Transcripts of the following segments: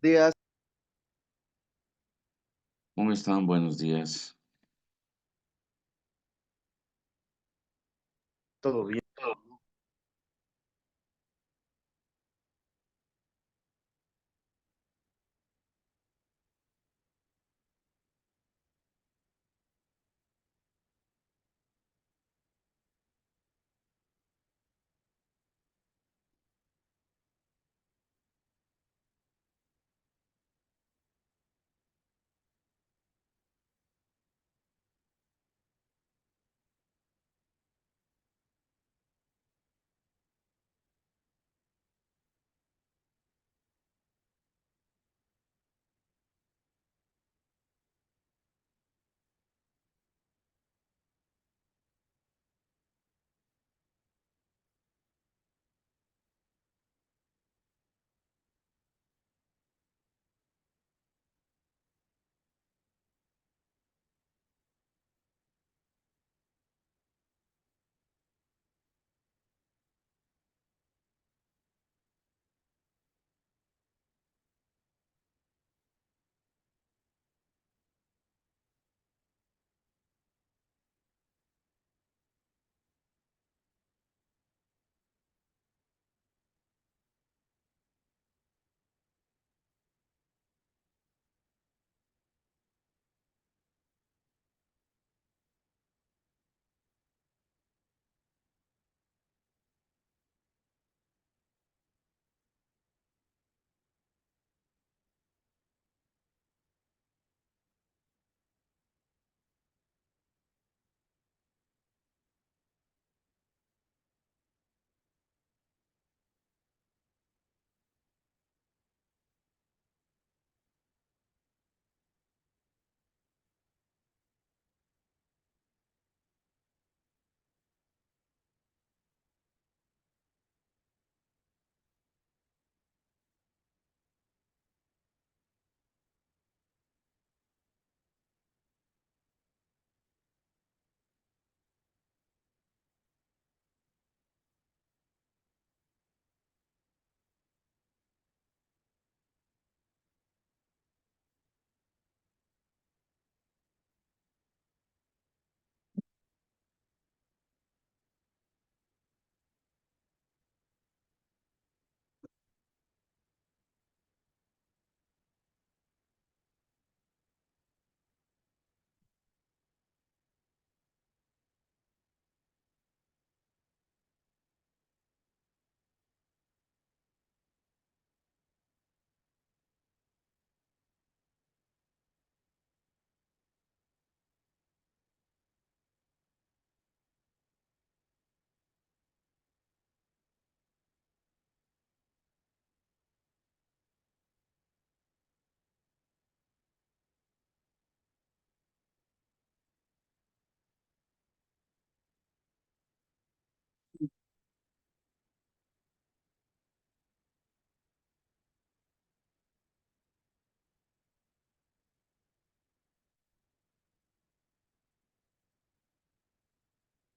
Días, ¿Cómo están? Buenos días. todo bien.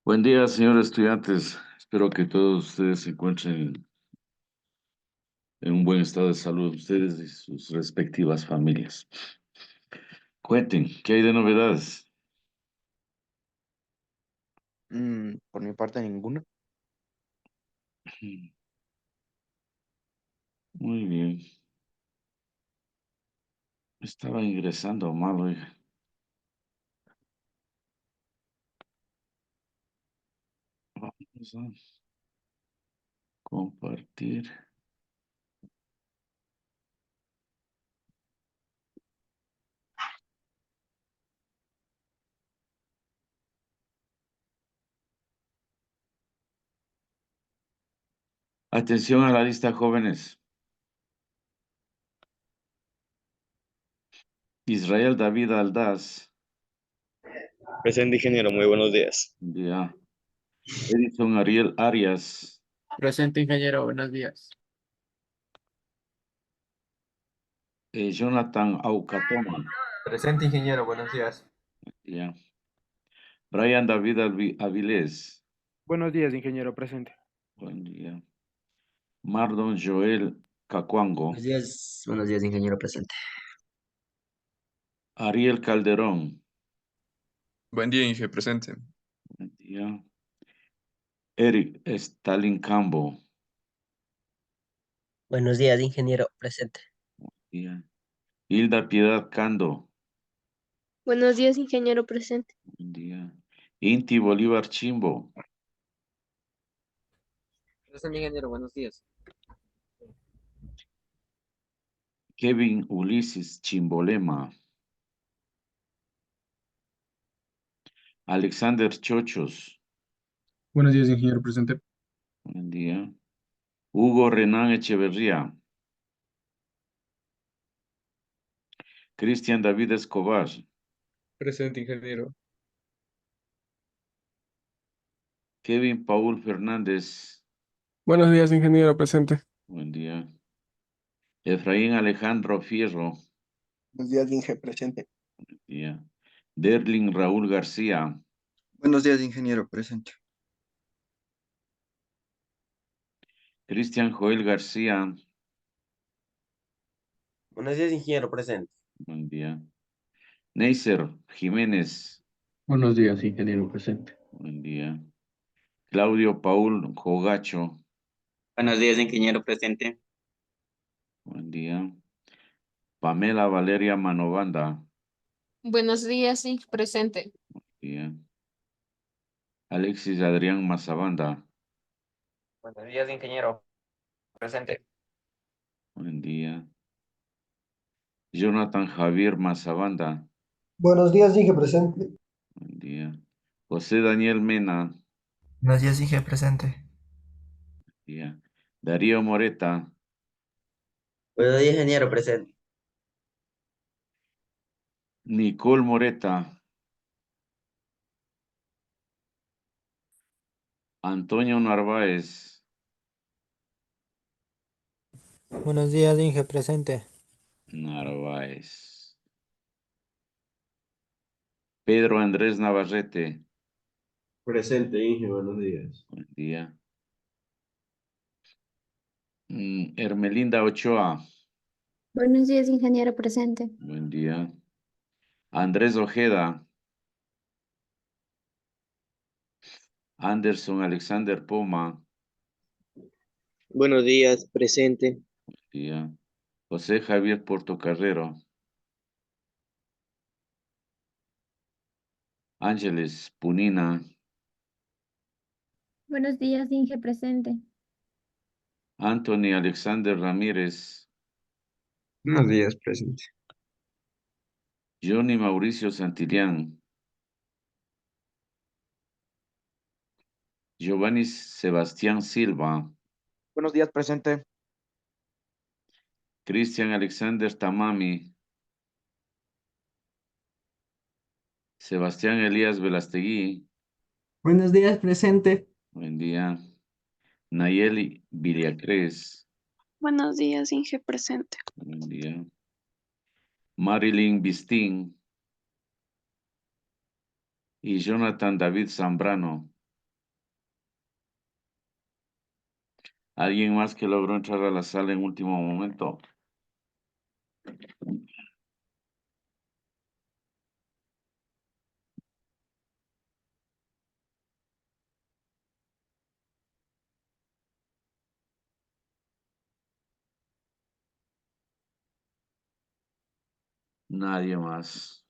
Buen día, señores estudiantes. Espero que todos ustedes se encuentren en un buen estado de salud, ustedes y sus respectivas familias. Cuenten, ¿qué hay de novedades? Por mi parte, ninguna. Muy bien. Estaba ingresando mal, oiga. Vamos a compartir. Atención a la lista, jóvenes. Israel David Aldaz. Presente, ingeniero, muy buenos días. Ya. Edison Ariel Arias. Presente, ingeniero, buenos días. Jonathan Aucatoma. Presente, ingeniero, buenos días. Ya. Brian David Avilés. Buenos días, ingeniero presente. Buen día. Mardon Joel Cacuango. Buenos días, ingeniero presente. Ariel Calderón. Buen día, Inge, presente. Buen día. Eric Stalin Cambo. Buenos días, ingeniero presente. Día. Hilda Piedad Cando. Buenos días, ingeniero presente. Buen día. Inti Bolívar Chimbo. Presente, ingeniero, buenos días. Kevin Ulises Chimbolema. Alexander Chochos. Buenos días, ingeniero presente. Buen día. Hugo Renan Echeverría. Cristian David Escobar. Presente, ingeniero. Kevin Paul Fernández. Buenos días, ingeniero presente. Buen día. Efraín Alejandro Fierro. Buenos días, Inge, presente. Buen día. Derlin Raúl García. Buenos días, ingeniero, presente. Cristian Joel García. Buenos días, ingeniero presente. Buen día. Neiser Jiménez. Buenos días, ingeniero presente. Buen día. Claudio Paul Jogacho. Buenos días, ingeniero presente. Buen día. Pamela Valeria Manovanda. Buenos días, sí, presente. Buen día. Alexis Adrián Mazabanda. Buenos días, ingeniero presente. Buen día. Jonathan Javier Mazabanda. Buenos días, Inge, presente. Buen día. José Daniel Mena. Buenos días, Inge, presente. Buen día. Darío Moreta. Buenos días, ingeniero presente. Nicole Moreta. Antonio Narváez. Buenos días, Inge, presente. Narváez. Pedro Andrés Navarrete. Presente, Inge, buenos días. Buen día. Hermelinda Ochoa. Buenos días, ingeniero presente. Buen día. Andrés Ojeda. Anderson Alexander Poma. Buenos días, presente. Buen día. José Javier Portocarrero. Ángeles Punina. Buenos días, Inge presente. Anthony Alexander Ramírez. Buenos días, presente. Johnny Mauricio Santillán. Giovanni Sebastián Silva. Buenos días, presente. Cristian Alexander Tamami. Sebastián Elías Velastegui. Buenos días, presente. Buen día. Nayeli Villacres. Buenos días, Inge presente. Buen día. Marilyn Bistín. Y Jonathan David Zambrano. ¿Alguien más que logró entrar a la sala en último momento? Nadie más.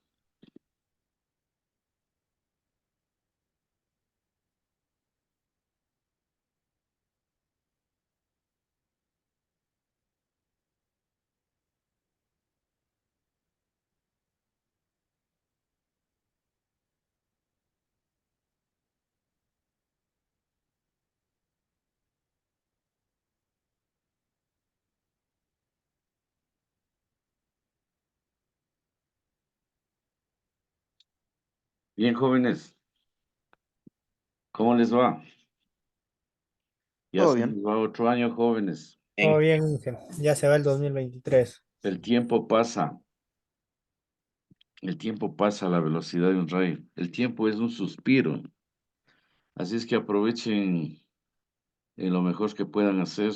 Bien, jóvenes. ¿Cómo les va? Ya Todo se bien. nos va otro año, jóvenes. Todo bien, Inge. Ya se va el 2023. El tiempo pasa. El tiempo pasa a la velocidad de un rayo. El tiempo es un suspiro. Así es que aprovechen en lo mejor que puedan hacer.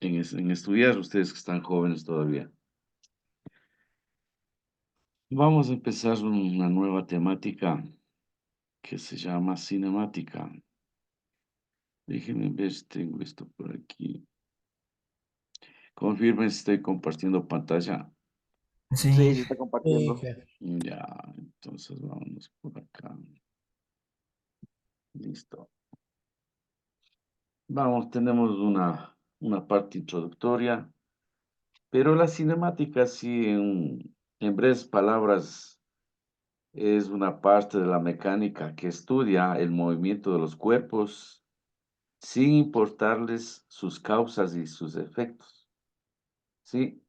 en estudiar, ustedes que están jóvenes todavía. Vamos a empezar una nueva temática que se llama cinemática. Déjenme ver si tengo esto por aquí. Confirmen si estoy compartiendo pantalla. Sí, se está Sí, compartiendo. jefe. Ya, entonces vámonos por acá. Listo. Vamos, tenemos una parte introductoria, pero la cinemática, sí, en breves palabras, es una parte de la mecánica que estudia el movimiento de los cuerpos sin importarles sus causas y sus efectos. ¿Sí?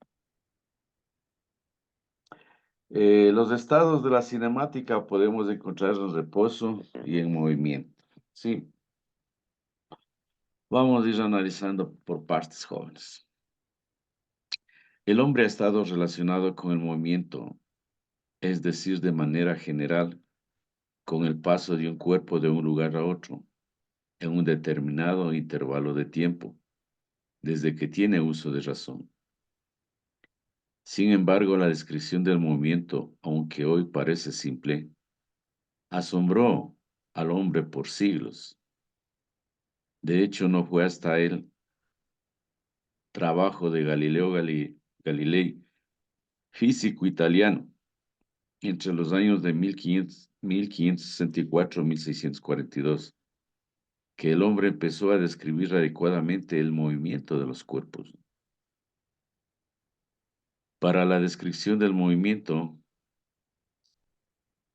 Los estados de la cinemática podemos encontrar en reposo y en movimiento. Sí. Vamos a ir analizando por partes, jóvenes. El hombre ha estado relacionado con el movimiento, es decir, de manera general, con el paso de un cuerpo de un lugar a otro, en un determinado intervalo de tiempo, desde que tiene uso de razón. Sin embargo, la descripción del movimiento, aunque hoy parece simple, asombró al hombre por siglos. De hecho, no fue hasta el trabajo de Galileo Galilei, físico italiano, entre los años de 1564 y 1642, que el hombre empezó a describir adecuadamente el movimiento de los cuerpos. Para la descripción del movimiento,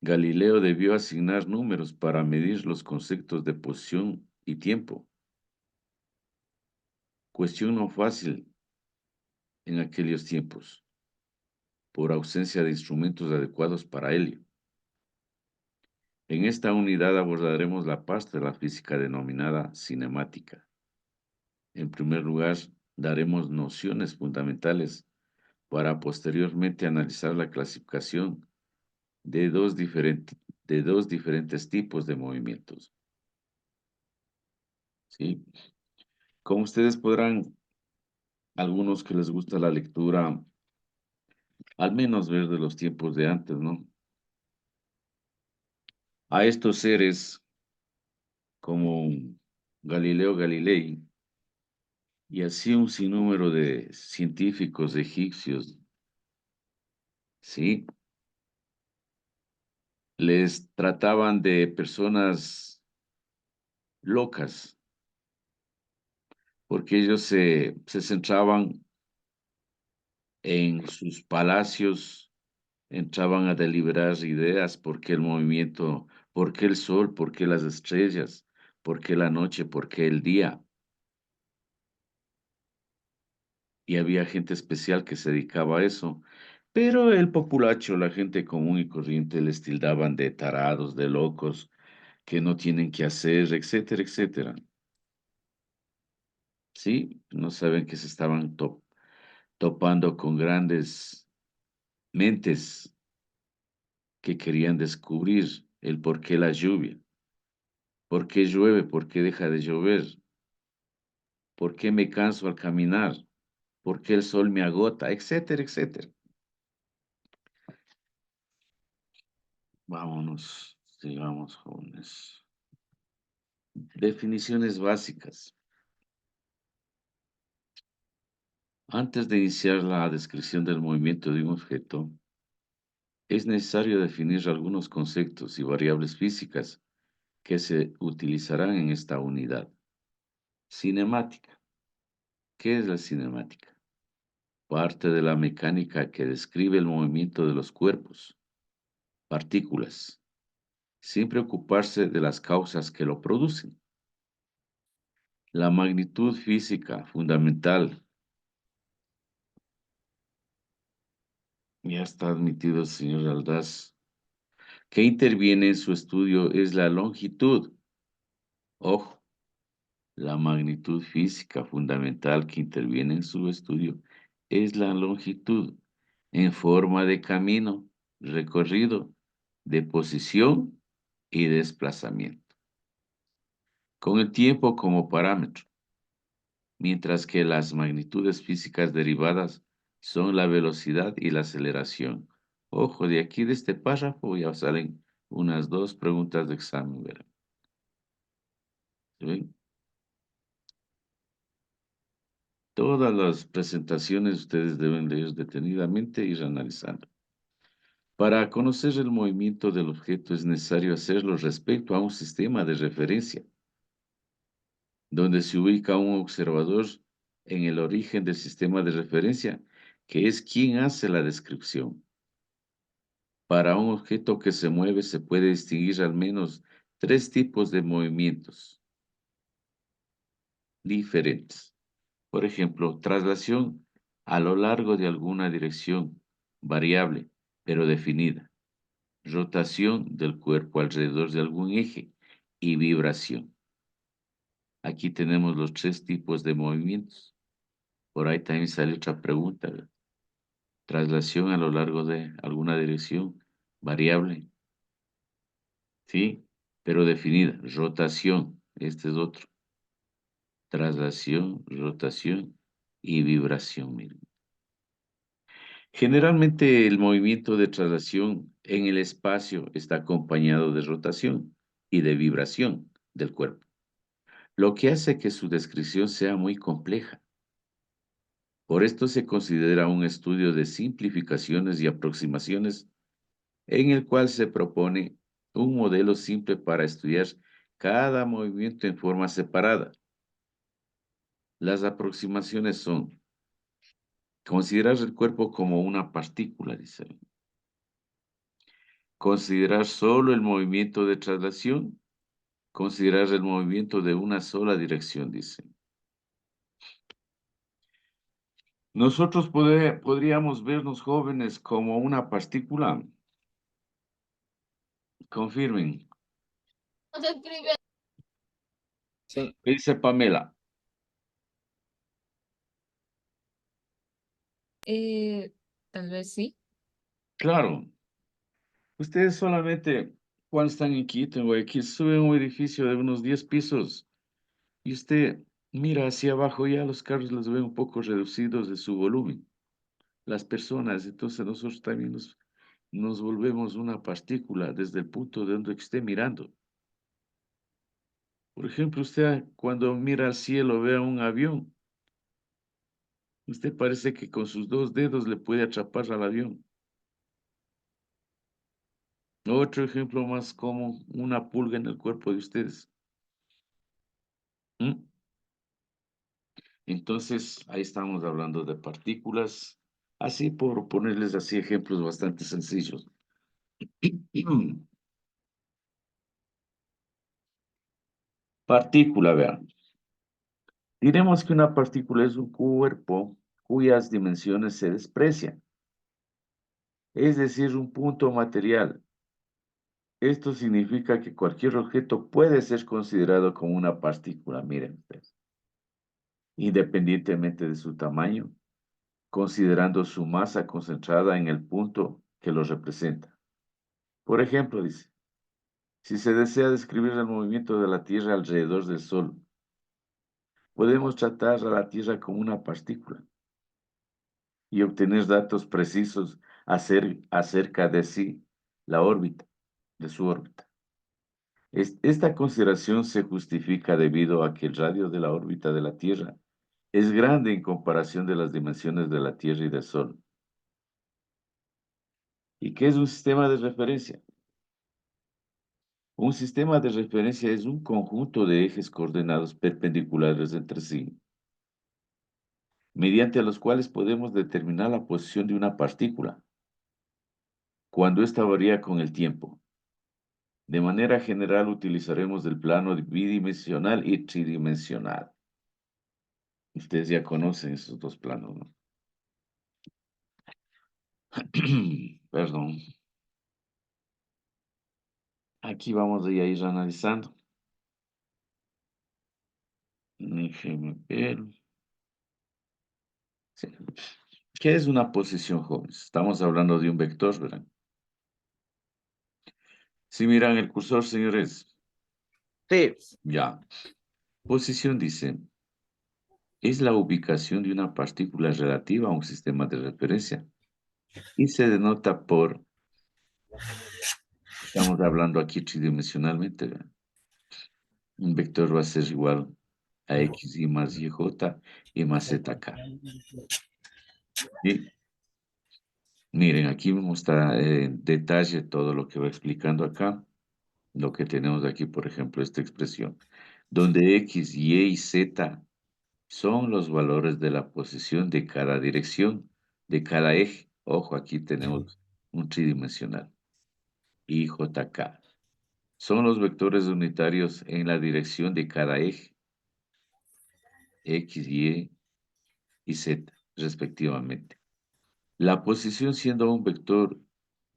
Galileo debió asignar números para medir los conceptos de posición y tiempo. Cuestión no fácil en aquellos tiempos, por ausencia de instrumentos adecuados para ello. En esta unidad abordaremos la parte de la física denominada cinemática. En primer lugar, daremos nociones fundamentales para posteriormente analizar la clasificación de dos diferentes tipos de movimientos. ¿Sí? Como ustedes podrán, algunos que les gusta la lectura, al menos ver de los tiempos de antes, ¿no? A estos seres como Galileo Galilei y así un sinnúmero de científicos egipcios, ¿sí? Les trataban de personas locas, porque ellos se centraban en sus palacios, entraban a deliberar ideas, por qué el movimiento, por qué el sol, por qué las estrellas, por qué la noche, por qué el día. Y había gente especial que se dedicaba a eso, pero el populacho, la gente común y corriente, les tildaban de tarados, de locos, que no tienen que hacer, etcétera, etcétera. Sí, no saben que se estaban topando con grandes mentes que querían descubrir el por qué la lluvia, por qué llueve, por qué deja de llover, por qué me canso al caminar, por qué el sol me agota, etcétera, etcétera. Vámonos, sigamos, jóvenes. Definiciones básicas. Antes de iniciar la descripción del movimiento de un objeto, es necesario definir algunos conceptos y variables físicas que se utilizarán en esta unidad. Cinemática. ¿Qué es la cinemática? Parte de la mecánica que describe el movimiento de los cuerpos, partículas, sin preocuparse de las causas que lo producen. La magnitud física fundamental. Ya está admitido el señor Aldaz. Que interviene en su estudio es la longitud. Ojo, la magnitud física fundamental que interviene en su estudio es la longitud en forma de camino, recorrido, de posición y desplazamiento. Con el tiempo como parámetro, mientras que las magnitudes físicas derivadas son la velocidad y la aceleración. Ojo, de aquí de este párrafo ya salen unas 2 preguntas de examen, verán. ¿Sí ven? Todas las presentaciones ustedes deben leer detenidamente e ir analizando. Para conocer el movimiento del objeto es necesario hacerlo respecto a un sistema de referencia, donde se ubica un observador en el origen del sistema de referencia, que es quien hace la descripción. Para un objeto que se mueve se puede distinguir al menos 3 tipos de movimientos diferentes. Por ejemplo, traslación a lo largo de alguna dirección variable, pero definida. Rotación del cuerpo alrededor de algún eje y vibración. Aquí tenemos los 3 tipos de movimientos. Por ahí también sale otra pregunta, ¿verdad? Traslación a lo largo de alguna dirección variable, ¿sí? Pero definida. Rotación, este es otro. Traslación, rotación y vibración, miren. Generalmente el movimiento de traslación en el espacio está acompañado de rotación y de vibración del cuerpo, lo que hace que su descripción sea muy compleja. Por esto se considera un estudio de simplificaciones y aproximaciones en el cual se propone un modelo simple para estudiar cada movimiento en forma separada. Las aproximaciones son considerar el cuerpo como una partícula, dice. Considerar solo el movimiento de traslación. Considerar el movimiento de una sola dirección, dice. Nosotros podríamos vernos jóvenes como una partícula. Confirmen. Sí. ¿Qué dice Pamela? Tal vez sí. Claro. Ustedes solamente cuando están en Quito, en Guayaquil, suben a un edificio de unos 10 pisos y usted mira hacia abajo, ya los carros los ven un poco reducidos de su volumen. Las personas, entonces nosotros también nos volvemos una partícula desde el punto de donde esté mirando. Por ejemplo, usted cuando mira al cielo, ve a un avión, usted parece que con sus 2 dedos le puede atrapar al avión. Otro ejemplo más como una pulga en el cuerpo de ustedes. ¿Mm? Entonces, ahí estamos hablando de partículas, así por ponerles así ejemplos bastante sencillos. Partícula, vean. Diremos que una partícula es un cuerpo cuyas dimensiones se desprecian, es decir, un punto material. Esto significa que cualquier objeto puede ser considerado como una partícula, miren ustedes, independientemente de su tamaño, considerando su masa concentrada en el punto que lo representa. Por ejemplo, dice, si se desea describir el movimiento de la Tierra alrededor del Sol, podemos tratar a la Tierra como una partícula y obtener datos precisos acerca de sí, la órbita, de su órbita. Esta consideración se justifica debido a que el radio de la órbita de la Tierra es grande en comparación de las dimensiones de la Tierra y del Sol. ¿Y qué es un sistema de referencia? Un sistema de referencia es un conjunto de ejes coordenados perpendiculares entre sí, mediante los cuales podemos determinar la posición de una partícula, cuando ésta varía con el tiempo. De manera general utilizaremos el plano bidimensional y tridimensional. Ustedes ya conocen esos 2 planos, ¿no? Perdón. Aquí vamos a ir analizando. Déjenme ver. Sí. ¿Qué es una posición, jóvenes? Estamos hablando de un vector, ¿verdad? Si miran el cursor, señores. Sí. Ya. Posición dice, es la ubicación de una partícula relativa a un sistema de referencia y se denota por, estamos hablando aquí tridimensionalmente, ¿verdad? Un vector va a ser igual a x y más yj y más zk. Y miren, aquí me muestra en detalle todo lo que va explicando acá. Lo que tenemos aquí, por ejemplo, esta expresión, donde x, y y z son los valores de la posición de cada dirección, de cada eje. Ojo, aquí tenemos un tridimensional. Y jk son los vectores unitarios en la dirección de cada eje, x, y z, respectivamente. La posición siendo un vector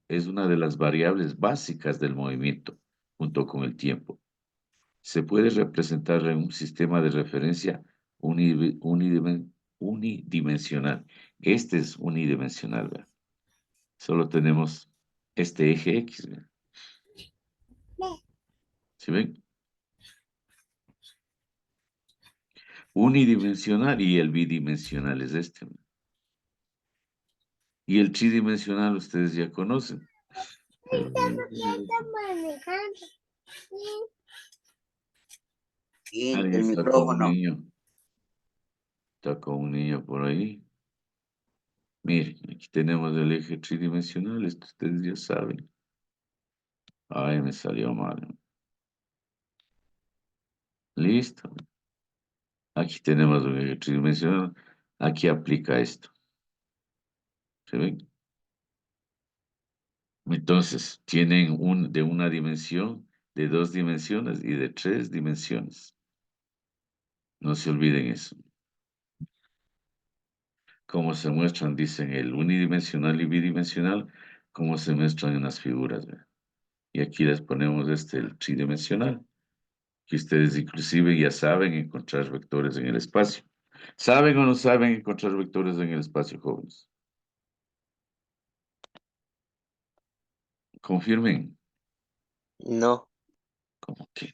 es una de las variables básicas del movimiento, junto con el tiempo. Se puede representar en un sistema de referencia unidimensional. Este es unidimensional, ¿verdad? Solo tenemos este eje X, ¿verdad? ¿Sí ven? Unidimensional y el bidimensional es este, ¿verdad? Y el tridimensional ustedes ya conocen. Alguien El está con un micrófono. niño. Está con un niño por ahí. Miren, aquí tenemos el eje tridimensional, esto ustedes ya saben. Ay, me salió mal. Listo. Aquí tenemos un eje tridimensional. Aquí aplica esto. ¿Se ven? Entonces, tienen de una dimensión, de 2 dimensiones y de 3 dimensiones. No se olviden eso. Como se muestran, dicen el unidimensional y bidimensional, como se muestran en las figuras, ¿verdad? Y aquí les ponemos el tridimensional, que ustedes inclusive ya saben encontrar vectores en el espacio. ¿Saben o no saben encontrar vectores en el espacio, jóvenes? Confirmen. No. ¿Cómo que?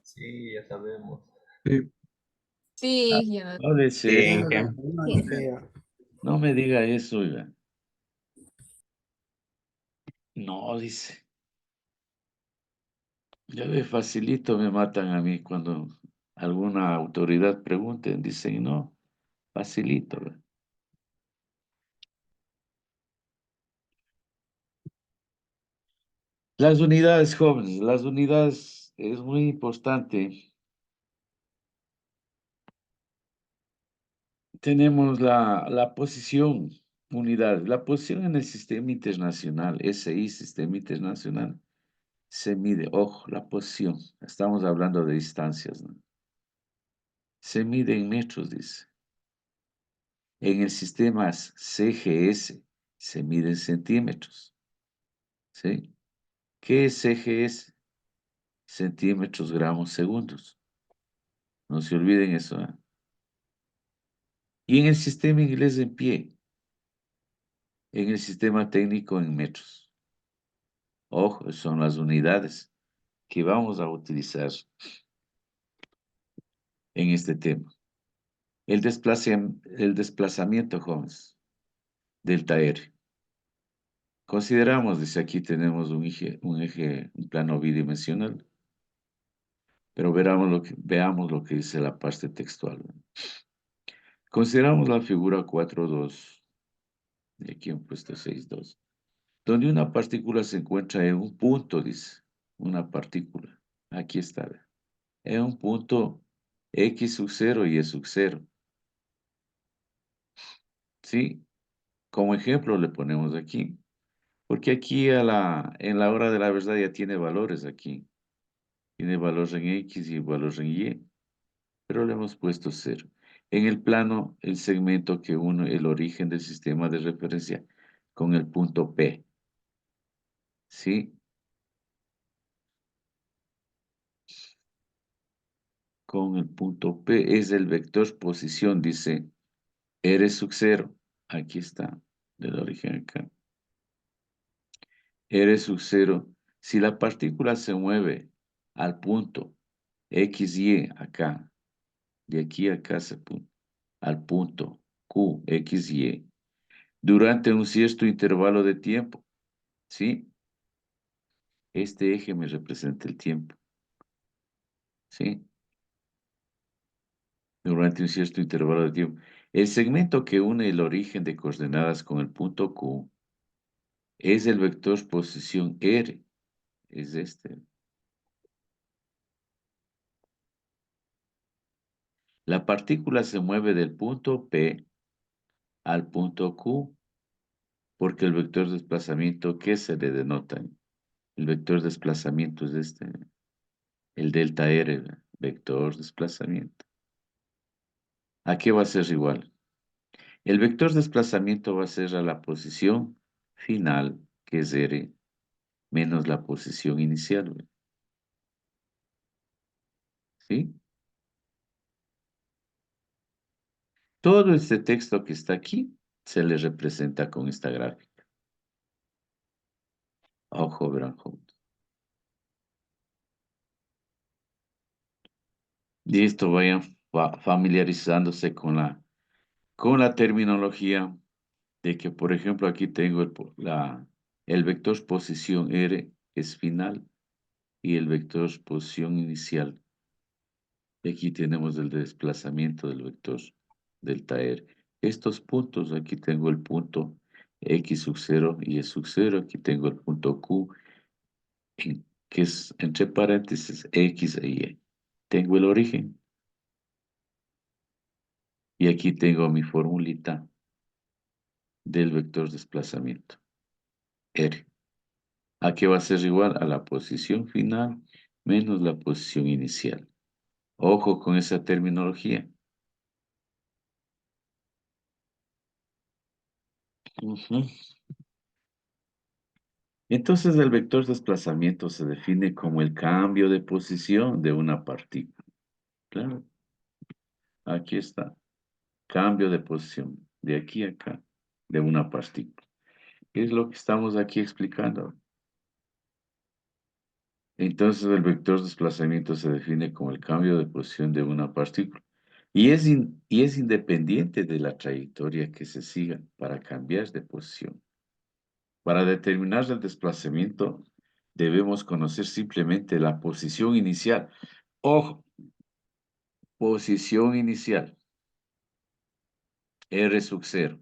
Sí, ya sabemos. Sí. Sí, ya. No le Sí, sé. Inge. No me diga eso, oiga. No, dice. Ya ve, facilito me matan a mí cuando alguna autoridad pregunten, dicen no, facilito. ¿Ve? Las unidades jóvenes, las unidades es muy importante. Tenemos la posición, unidades. La posición en el sistema internacional, SI, sistema internacional, se mide, ojo, la posición. Estamos hablando de distancias, ¿no? Se mide en metros, dice. En el sistema CGS se mide en centímetros. ¿Sí? ¿Qué es CGS? Centímetros, gramos, segundos. No se olviden eso, ¿eh? Y en el sistema inglés en pie. En el sistema técnico en metros. Ojo, son las unidades que vamos a utilizar en este tema. El desplazamiento, jóvenes, delta R. Consideramos, dice aquí tenemos un plano bidimensional, pero veamos lo que dice la parte textual. Consideramos la figura 4.2, y aquí han puesto 6.2, donde una partícula se encuentra en un punto, dice, una partícula. Aquí está, en un punto X sub 0 y Y sub 0. ¿Sí? Como ejemplo le ponemos aquí. Porque aquí en la hora de la verdad ya tiene valores aquí. Tiene valor en X y valor en Y. Pero le hemos puesto 0. En el plano, el segmento que une el origen del sistema de referencia con el punto P. ¿Sí? Con el punto P es el vector posición, dice R sub 0. Aquí está, del origen acá. R sub 0, si la partícula se mueve al punto X, Y, acá, de aquí a acá al punto Q, X, Y, durante un cierto intervalo de tiempo, ¿sí? Este eje me representa el tiempo, ¿sí? Durante un cierto intervalo de tiempo. El segmento que une el origen de coordenadas con el punto Q es el vector posición R, es este. La partícula se mueve del punto P al punto Q porque el vector de desplazamiento, ¿qué se le denota? El vector de desplazamiento es este, el delta R, vector de desplazamiento. ¿A qué va a ser igual? El vector de desplazamiento va a ser a la posición final, que es R, menos la posición inicial, ¿sí? Todo este texto que está aquí se le representa con esta gráfica. Ojo, verán juntos. Y esto vayan familiarizándose con la terminología de que, por ejemplo, aquí tengo el vector posición R es final y el vector posición inicial. Y aquí tenemos el desplazamiento del vector delta R. Estos puntos, aquí tengo el punto X sub 0 y Y sub 0. Aquí tengo el punto Q, que es entre paréntesis X e Y. Tengo el origen. Y aquí tengo mi formulita del vector desplazamiento, R. ¿A qué va a ser igual? A la posición final menos la posición inicial. Ojo con esa terminología. Ujú. Entonces el vector desplazamiento se define como el cambio de posición de una partícula. Claro. Aquí está. Cambio de posición de aquí a acá de una partícula. Es lo que estamos aquí explicando. Entonces el vector de desplazamiento se define como el cambio de posición de una partícula y es independiente de la trayectoria que se siga para cambiar de posición. Para determinar el desplazamiento debemos conocer simplemente la posición inicial. Ojo, posición inicial, R sub 0.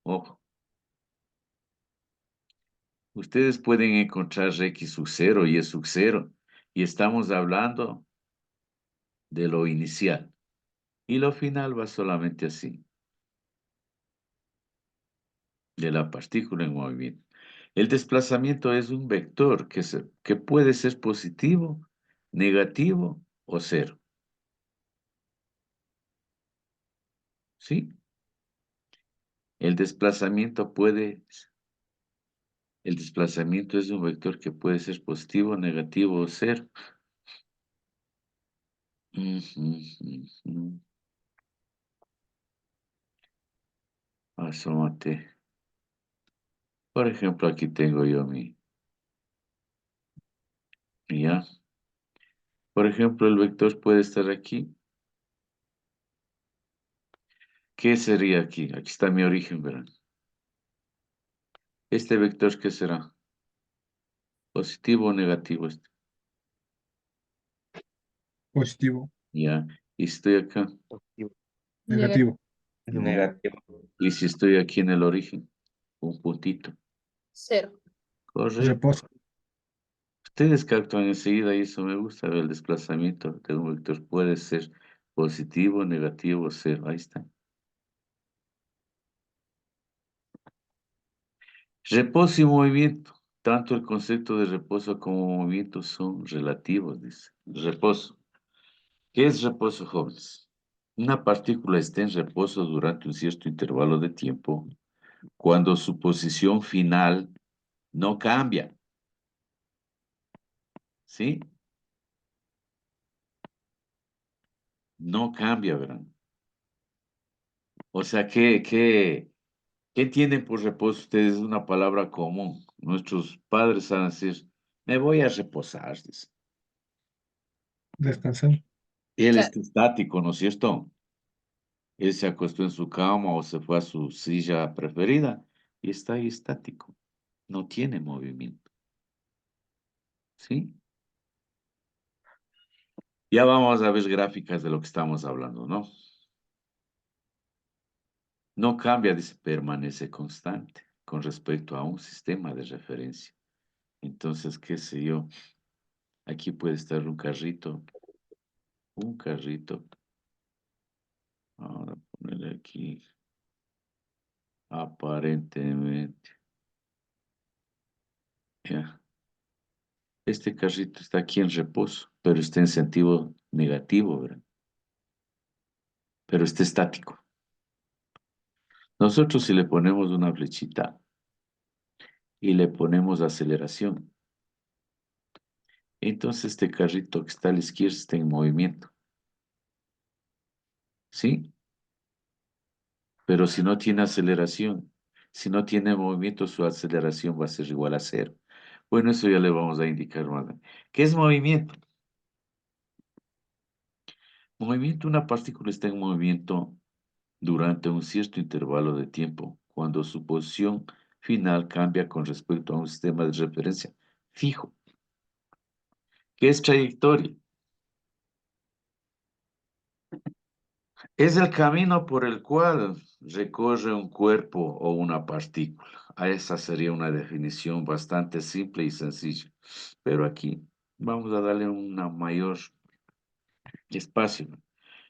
Ojo. Ustedes pueden encontrar X sub 0 y Y sub 0 y estamos hablando de lo inicial. Y lo final va solamente así, de la partícula en movimiento. El desplazamiento es un vector que puede ser positivo, negativo o cero. ¿Sí? El desplazamiento es un vector que puede ser positivo, negativo o cero. Asómate. Por ejemplo, aquí tengo yo ya. Por ejemplo, el vector puede estar aquí. ¿Qué sería aquí? Aquí está mi origen, verán. ¿Este vector qué será? ¿Positivo o negativo este? Positivo. Ya. Y estoy acá. Negativo. No. Negativo. Y si estoy aquí en el origen, un puntito. Cero. Correcto. Reposo. Ustedes captan enseguida y eso me gusta, el desplazamiento de un vector puede ser positivo, negativo, cero. Ahí está. Reposo y movimiento. Tanto el concepto de reposo como movimiento son relativos, dice. Reposo. ¿Qué es reposo, jóvenes? Una partícula está en reposo durante un cierto intervalo de tiempo cuando su posición final no cambia. ¿Sí? No cambia, ¿verdad? O sea, ¿qué entienden por reposo ustedes? Es una palabra común. Nuestros padres van a decir, me voy a reposar, dice. Descansar. Él Ca- está estático, ¿no es cierto? Él se acostó en su cama o se fue a su silla preferida y está ahí estático. No tiene movimiento. ¿Sí? Ya vamos a ver gráficas de lo que estamos hablando, ¿no? No cambia, dice, permanece constante con respecto a un sistema de referencia. Entonces, qué sé yo, aquí puede estar un carrito. Ahora ponerle aquí, aparentemente. Ya. Este carrito está aquí en reposo, pero está en sentido negativo, ¿verdad? Pero está estático. Nosotros si le ponemos una flechita y le ponemos aceleración, entonces este carrito que está a la izquierda está en movimiento. ¿Sí? Pero si no tiene aceleración, si no tiene movimiento, su aceleración va a ser igual a cero. Bueno, eso ya le vamos a indicar más. ¿Qué es movimiento? Movimiento, una partícula está en movimiento durante un cierto intervalo de tiempo, cuando su posición final cambia con respecto a un sistema de referencia fijo. ¿Qué es trayectoria? Es el camino por el cual recorre un cuerpo o una partícula. A esa sería una definición bastante simple y sencilla. Pero aquí vamos a darle una mayor espacio.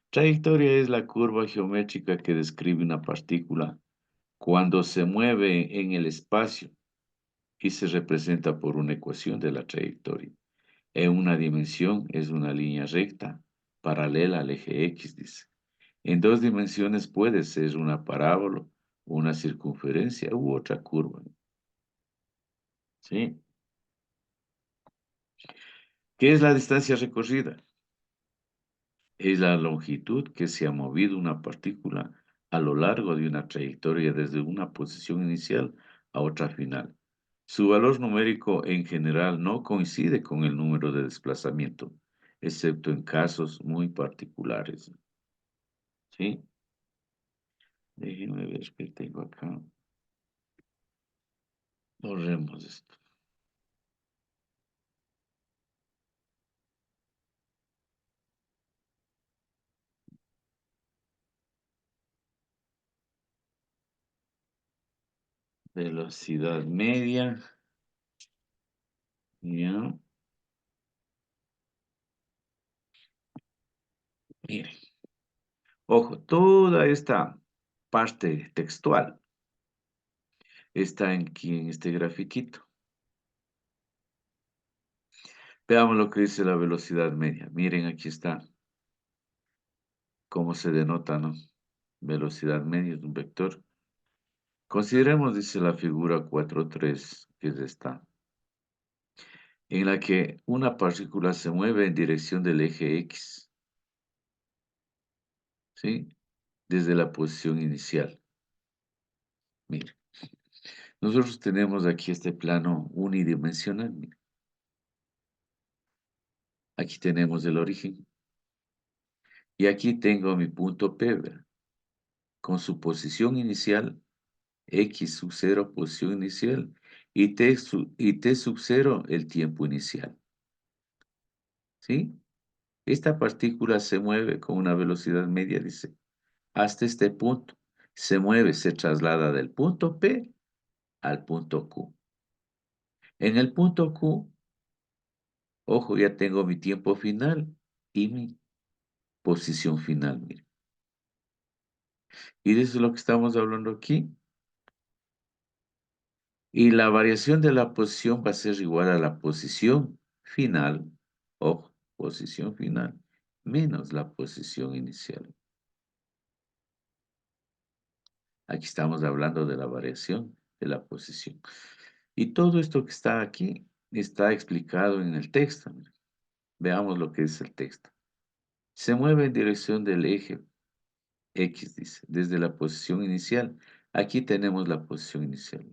Trayectoria es la curva geométrica que describe una partícula cuando se mueve en el espacio y se representa por una ecuación de la trayectoria. En una dimensión es una línea recta paralela al eje X, dice. En dos dimensiones puede ser una parábola, una circunferencia u otra curva. ¿Sí? ¿Qué es la distancia recorrida? Es la longitud que se ha movido una partícula a lo largo de una trayectoria desde una posición inicial a otra final. Su valor numérico en general no coincide con el número de desplazamiento, excepto en casos muy particulares. ¿Sí? Déjenme ver qué tengo acá. Borremos esto. Velocidad media. Ya. Miren. Ojo, toda esta parte textual está aquí en este grafiquito. Veamos lo que dice la velocidad media. Miren, aquí está. Cómo se denota, ¿no? Velocidad media es un vector. Consideremos, dice la figura 4.3, que es esta, en la que una partícula se mueve en dirección del eje X, ¿sí? Desde la posición inicial. Mire, nosotros tenemos aquí este plano unidimensional. Mire. Aquí tenemos el origen. Y aquí tengo mi punto P, ¿verdad? Con su posición inicial, X sub 0, posición inicial, y T sub 0, el tiempo inicial. ¿Sí? Esta partícula se mueve con una velocidad media, dice, hasta este punto. Se mueve, se traslada del punto P al punto Q. En el punto Q, ojo, ya tengo mi tiempo final y mi posición final, mire. Y de eso es lo que estamos hablando aquí. Y la variación de la posición va a ser igual a la posición final, ojo, posición final, menos la posición inicial. Aquí estamos hablando de la variación de la posición. Y todo esto que está aquí está explicado en el texto. Veamos lo que es el texto. Se mueve en dirección del eje X, dice, desde la posición inicial. Aquí tenemos la posición inicial.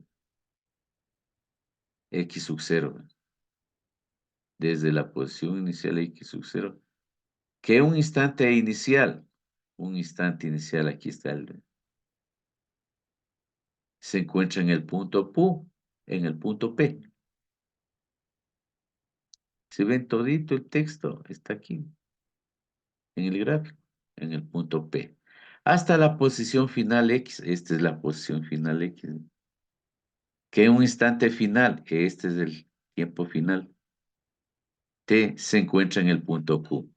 X sub 0. Desde la posición inicial X sub 0. Que un instante inicial, aquí está se encuentra en el punto P. Si ven todito el texto, está aquí, en el gráfico, en el punto P. Hasta la posición final X, esta es la posición final X. Que un instante final, que este es el tiempo final, T se encuentra en el punto Q.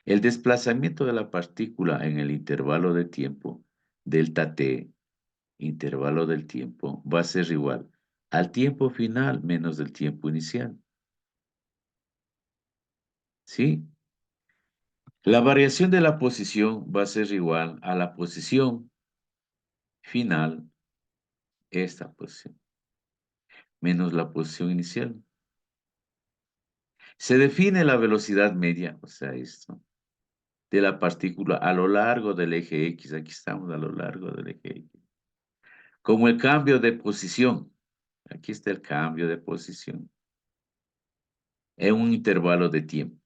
El desplazamiento de la partícula en el intervalo de tiempo, delta T, intervalo del tiempo, va a ser igual al tiempo final menos del tiempo inicial. ¿Sí? La variación de la posición va a ser igual a la posición final, esta posición, menos la posición inicial. Se define la velocidad media, o sea, esto, de la partícula a lo largo del eje X. Aquí estamos a lo largo del eje X. Como el cambio de posición. Aquí está el cambio de posición. En un intervalo de tiempo.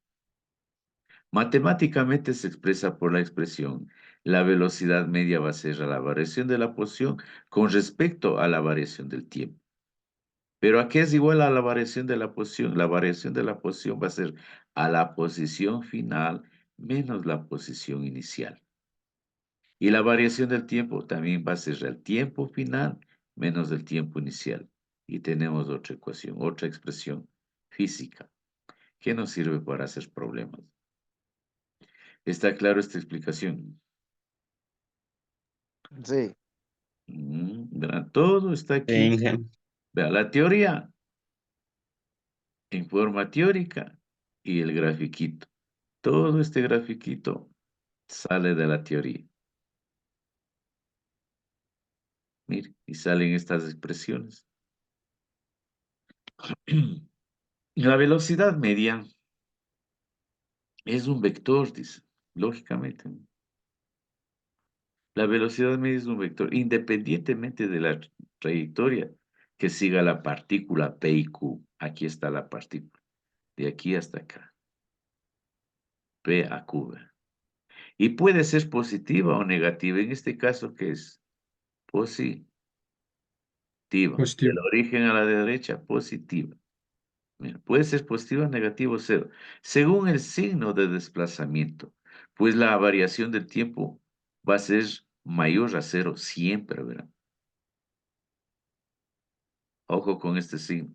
Matemáticamente se expresa por la expresión. La velocidad media va a ser la variación de la posición con respecto a la variación del tiempo. ¿Pero a qué es igual a la variación de la posición? La variación de la posición va a ser a la posición final menos la posición inicial. Y la variación del tiempo también va a ser el tiempo final menos el tiempo inicial. Y tenemos otra ecuación, otra expresión física que nos sirve para hacer problemas. ¿Está claro esta explicación? Sí. Verán, todo está Sí, aquí. Inge. Vea, la teoría en forma teórica y el grafiquito. Todo este grafiquito sale de la teoría. Mire, y salen estas expresiones. La velocidad media es un vector, dice, lógicamente. La velocidad media es un vector, independientemente de la trayectoria que siga la partícula P y Q. Aquí está la partícula, de aquí hasta acá. P a Q. Y puede ser positiva o negativa. En este caso, ¿qué es? Positiva. Del Positivo. origen a la derecha, positiva. Mira, puede ser positivo, negativo, cero. Según el signo de desplazamiento, pues la variación del tiempo va a ser mayor a cero siempre, ¿verdad? Ojo con este signo.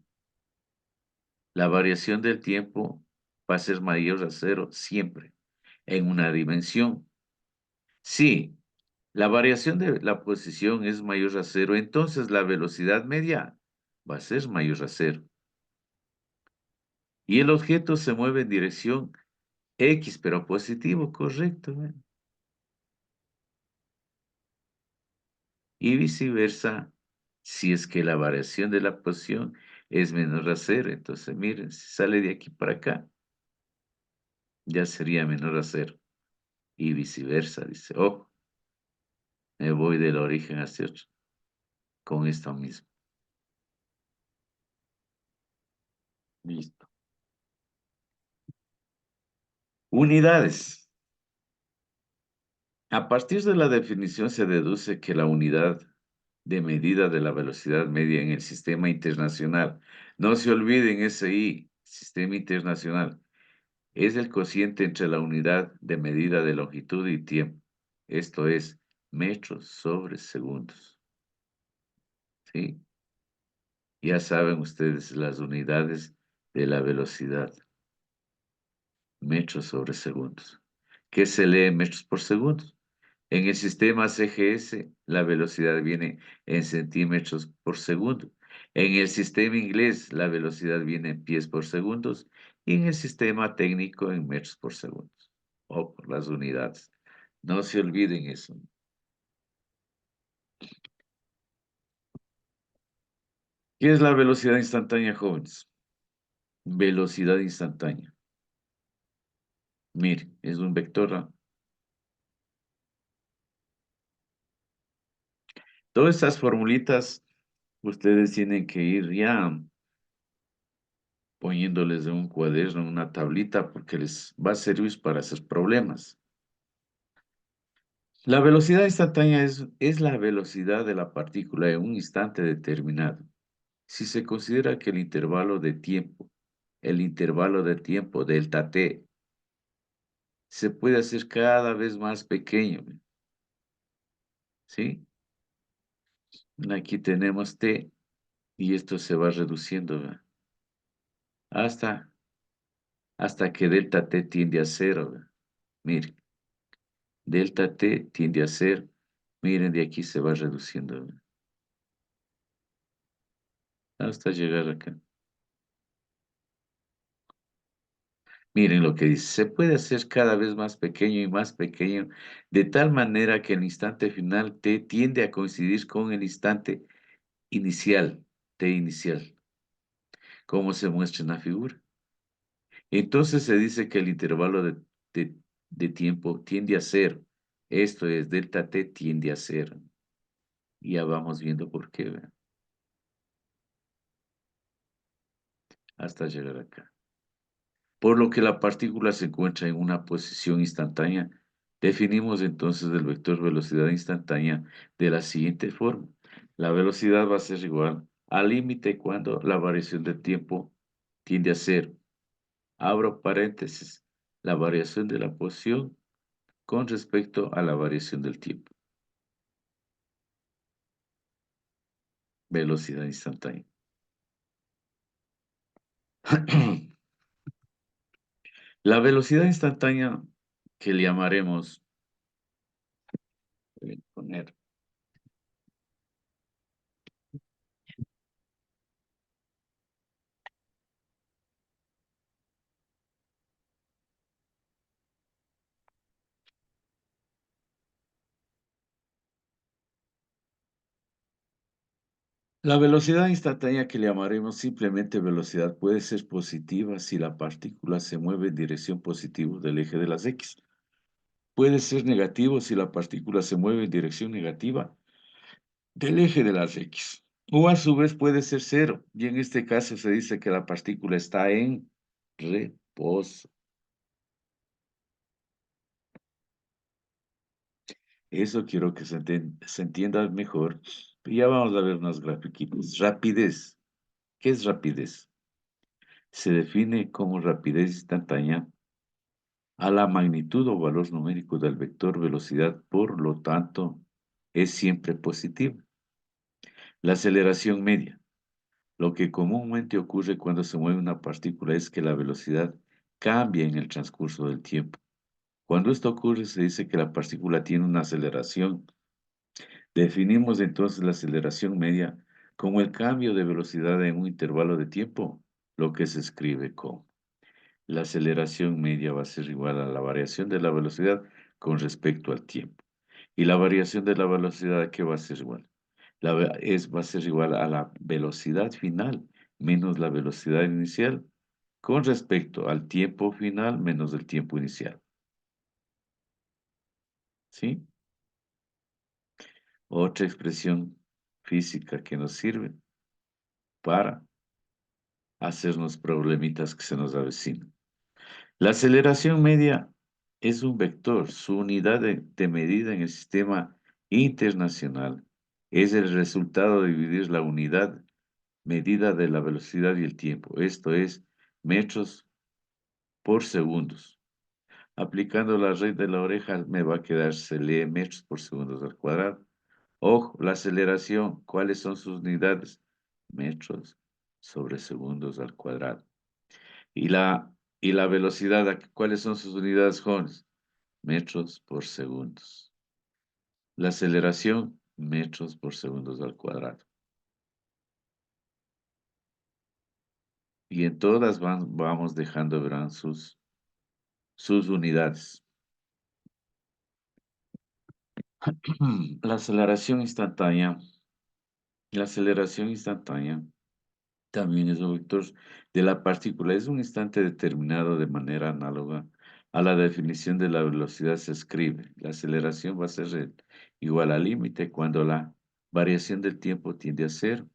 La variación del tiempo va a ser mayor a cero siempre, en una dimensión. Si la variación de la posición es mayor a cero, entonces la velocidad media va a ser mayor a cero. Y el objeto se mueve en dirección X, pero positivo, correcto, ¿verdad? Y viceversa, si es que la variación de la posición es menor a cero. Entonces, miren, si sale de aquí para acá, ya sería menor a cero. Y viceversa, dice, oh, me voy del origen hacia otro, con esto mismo. Listo. Unidades. A partir de la definición se deduce que la unidad de medida de la velocidad media en el sistema internacional, no se olviden ese I, sistema internacional, es el cociente entre la unidad de medida de longitud y tiempo. Esto es metros sobre segundos. ¿Sí? Ya saben ustedes las unidades de la velocidad. Metros sobre segundos. ¿Qué se lee en metros por segundo? En el sistema CGS, la velocidad viene en centímetros por segundo. En el sistema inglés, la velocidad viene en pies por segundos. Y en el sistema técnico, en metros por segundo. O por las unidades. No se olviden eso. ¿Qué es la velocidad instantánea, jóvenes? Velocidad instantánea. Mire, es un vector, ¿no? Todas estas formulitas, ustedes tienen que ir ya poniéndoles en un cuaderno, en una tablita, porque les va a servir para hacer problemas. La velocidad instantánea es la velocidad de la partícula en un instante determinado. Si se considera que el intervalo de tiempo delta t, se puede hacer cada vez más pequeño, ¿sí? Aquí tenemos t y esto se va reduciendo, ¿verdad? hasta que delta t tiende a cero, ¿verdad? Miren, delta t tiende a cero. Miren, de aquí se va reduciendo, ¿verdad? Hasta llegar acá. Miren lo que dice, se puede hacer cada vez más pequeño y más pequeño, de tal manera que el instante final t tiende a coincidir con el instante inicial, t inicial, como se muestra en la figura. Entonces se dice que el intervalo de tiempo tiende a cero. Esto es, delta t tiende a cero. Y ya vamos viendo por qué, ¿verdad? Hasta llegar acá. Por lo que la partícula se encuentra en una posición instantánea, definimos entonces el vector velocidad instantánea de la siguiente forma. La velocidad va a ser igual al límite cuando la variación del tiempo tiende a cero. Abro paréntesis, la variación de la posición con respecto a la variación del tiempo. Velocidad instantánea. La velocidad instantánea que le llamaremos, voy a poner, la velocidad instantánea que le llamaremos simplemente velocidad puede ser positiva si la partícula se mueve en dirección positiva del eje de las X. Puede ser negativo si la partícula se mueve en dirección negativa del eje de las X. O a su vez puede ser cero, y en este caso se dice que la partícula está en reposo. Eso quiero que se entienda mejor. Y ya vamos a ver unas grafiquitas. Rapidez. ¿Qué es rapidez? Se define como rapidez instantánea a la magnitud o valor numérico del vector velocidad, por lo tanto, es siempre positiva. La aceleración media. Lo que comúnmente ocurre cuando se mueve una partícula es que la velocidad cambia en el transcurso del tiempo. Cuando esto ocurre, se dice que la partícula tiene una aceleración. Definimos entonces la aceleración media como el cambio de velocidad en un intervalo de tiempo, lo que se escribe como la aceleración media va a ser igual a la variación de la velocidad con respecto al tiempo. Y la variación de la velocidad, ¿qué va a ser igual? Va a ser igual a la velocidad final menos la velocidad inicial con respecto al tiempo final menos el tiempo inicial. ¿Sí? Otra expresión física que nos sirve para hacernos problemitas que se nos avecinan. La aceleración media es un vector, su unidad de medida en el sistema internacional es el resultado de dividir la unidad medida de la velocidad y el tiempo, esto es, metros por segundos. Aplicando la regla de la oreja me va a quedar, se lee metros por segundos al cuadrado. Ojo, la aceleración, ¿cuáles son sus unidades? Metros sobre segundos al cuadrado. Y la velocidad, ¿cuáles son sus unidades, jóvenes? Metros por segundos. La aceleración, metros por segundos al cuadrado. Y en todas vamos dejando, verán, sus unidades. La aceleración instantánea. La aceleración instantánea también es un vector de la partícula. Es un instante determinado de manera análoga a la definición de la velocidad se escribe. La aceleración va a ser igual al límite cuando la variación del tiempo tiende a cero.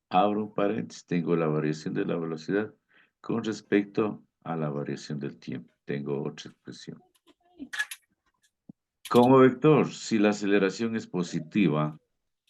Abro un paréntesis, tengo la variación de la velocidad con respecto a la variación del tiempo. Tengo otra expresión. Como vector, si la aceleración es positiva,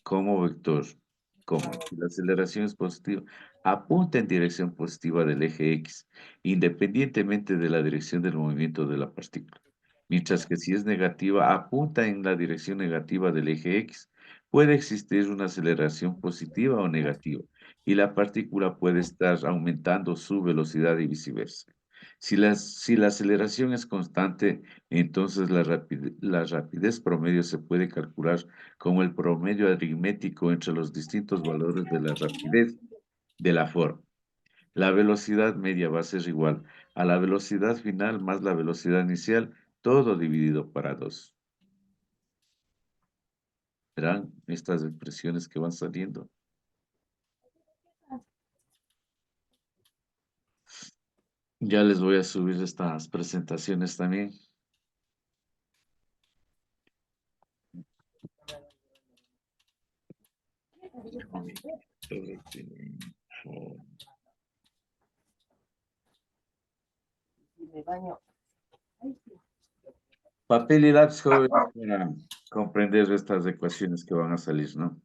como vector, si la aceleración es positiva, apunta en dirección positiva del eje X, independientemente de la dirección del movimiento de la partícula. Mientras que si es negativa, apunta en la dirección negativa del eje X. Puede existir una aceleración positiva o negativa, y la partícula puede estar aumentando su velocidad y viceversa. Si la aceleración es constante, entonces la rapidez promedio se puede calcular como el promedio aritmético entre los distintos valores de la rapidez de la forma. La velocidad media va a ser igual a la velocidad final más la velocidad inicial, todo dividido para 2. Verán estas expresiones que van saliendo. Ya les voy a subir estas presentaciones también. Papel y lápiz, jóvenes, para comprender estas ecuaciones que van a salir, ¿no?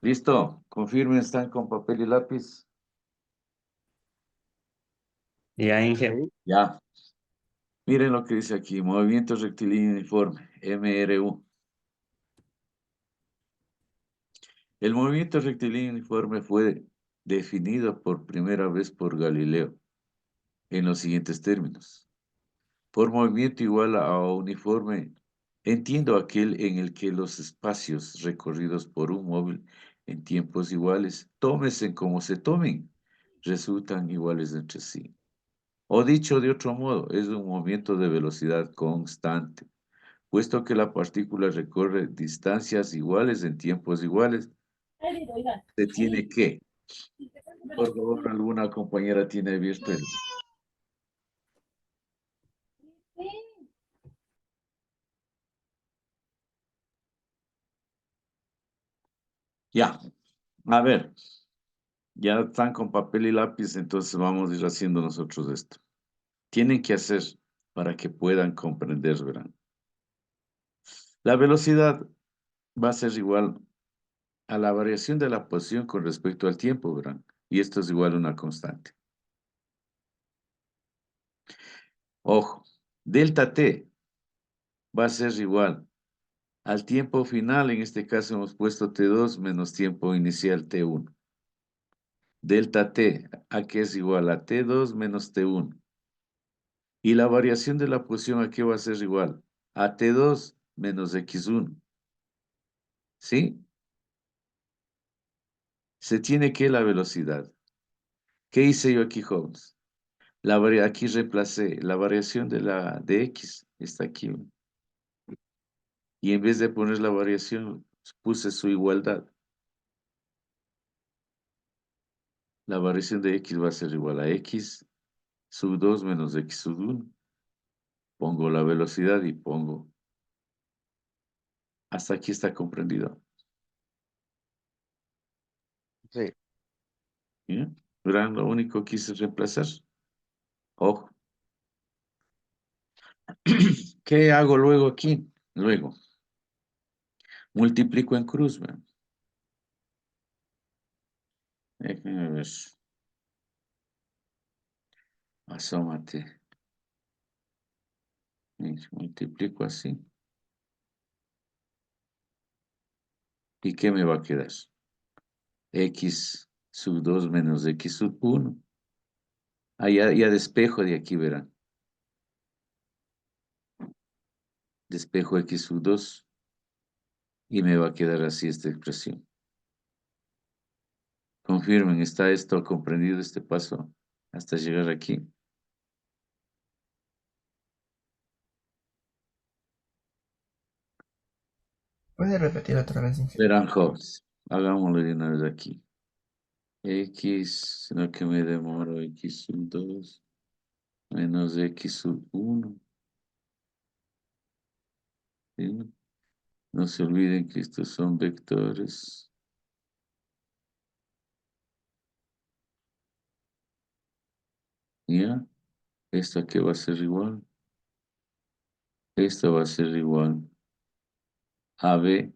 ¿Listo? Confirmen, ¿están con papel y lápiz? Ya, Inge. Ya. Miren lo que dice aquí, movimiento rectilíneo uniforme, MRU. El movimiento rectilíneo uniforme fue definido por primera vez por Galileo en los siguientes términos. Por movimiento igual a uniforme, entiendo aquel en el que los espacios recorridos por un móvil en tiempos iguales, tómesen como se tomen, resultan iguales entre sí. O dicho de otro modo, es un movimiento de velocidad constante. Puesto que la partícula recorre distancias iguales en tiempos iguales, se tiene que, por favor, alguna compañera tiene abierto el... Ya, a ver, ya están con papel y lápiz, entonces vamos a ir haciendo nosotros esto. Tienen que hacer para que puedan comprender, verán. La velocidad va a ser igual a la variación de la posición con respecto al tiempo, verán. Y esto es igual a una constante. Ojo, delta T va a ser igual al tiempo final, en este caso hemos puesto T2 menos tiempo inicial T1. Delta T, ¿a qué es igual? A T2 menos T1. Y la variación de la posición, ¿a qué va a ser igual? A T2 menos X1. ¿Sí? Se tiene que la velocidad. ¿Qué hice yo aquí, jóvenes? Aquí reemplacé la variación de X, está aquí. Y en vez de poner la variación, puse su igualdad. La variación de X va a ser igual a X sub 2 menos X sub 1. Pongo la velocidad y pongo. Hasta aquí está comprendido. Sí. ¿Bien? Verán, lo único que hice es reemplazar. Ojo. ¿Qué hago luego aquí? Luego, multiplico en cruz. ¿Vean? Déjenme ver. Asómate. Multiplico así. ¿Y qué me va a quedar? X sub 2 menos X sub 1. Ah, ya despejo de aquí, verán. Despejo X sub 2. Y me va a quedar así esta expresión. Confirmen, ¿está esto comprendido, este paso, hasta llegar aquí? ¿Puede repetir otra vez, Inge? Verán, jóvenes, hagámoslo de una vez aquí. X, sino que me demoro X sub 2 menos X sub 1. ¿Sí? No se olviden que estos son vectores. ¿Ya? ¿Esto qué va a ser igual? Esto va a ser igual a B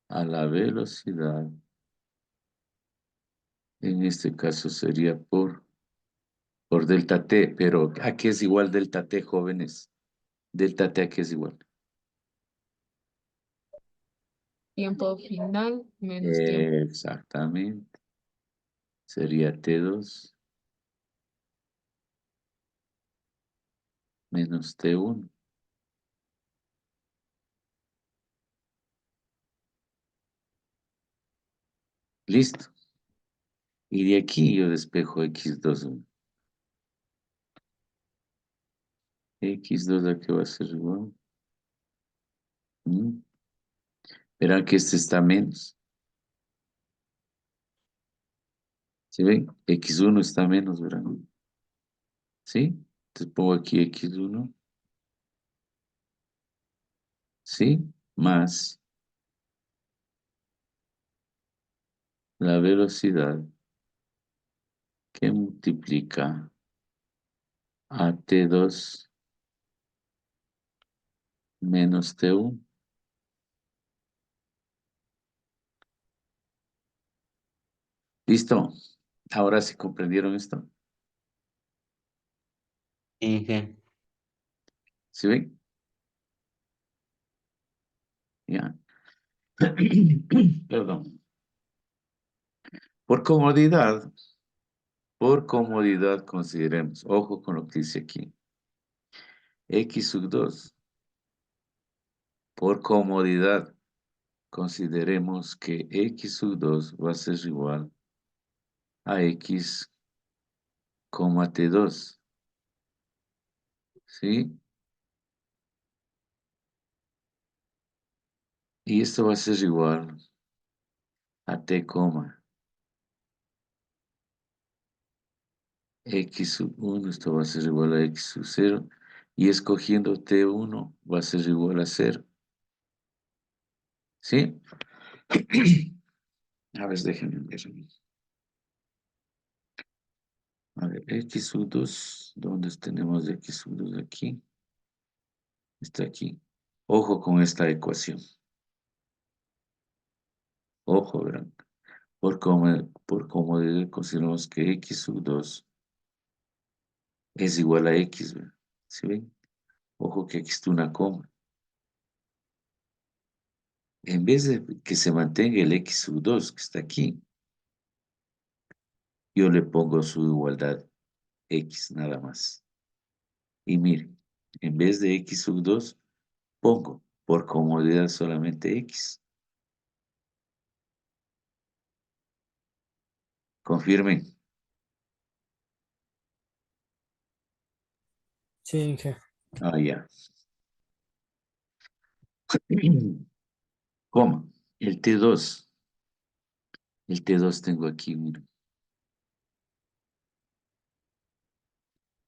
a la velocidad. En este caso sería por delta T, pero ¿a qué es igual delta T, jóvenes? Delta T, ¿a qué es igual? Tiempo final menos tiempo. Exactamente. Sería T2 menos T1. Listo. Y de aquí yo despejo X2. X2 a qué va a ser igual. ¿Mm? Verán que este está menos. ¿Sí ven? X1 está menos, verán. ¿Sí? Entonces pongo aquí X1. ¿Sí? Más la velocidad que multiplica a T2 menos T1. ¿Listo? Ahora sí comprendieron esto. Inge. ¿Sí ven? Ya. Perdón. Por comodidad consideremos, ojo con lo que dice aquí, X sub 2. Por comodidad consideremos que X sub 2 va a ser igual a X, T2. ¿Sí? Y esto va a ser igual a T, X sub 1, esto va a ser igual a X sub 0. Y escogiendo T1 va a ser igual a 0. ¿Sí? A ver, déjenme ver. A ver, X sub 2, ¿dónde tenemos X sub 2 aquí? Está aquí. Ojo con esta ecuación. Ojo, verán. Por comodidad consideramos que X sub 2 es igual a X, ¿verdad? ¿Sí ven? Ojo que aquí está una coma. En vez de que se mantenga el X sub 2 que está aquí, yo le pongo su igualdad X nada más. Y miren, en vez de X sub 2, pongo por comodidad solamente X. Confirmen. Sí, Inge. Ah, ya. Coma. El T2. El T2 tengo aquí, miren.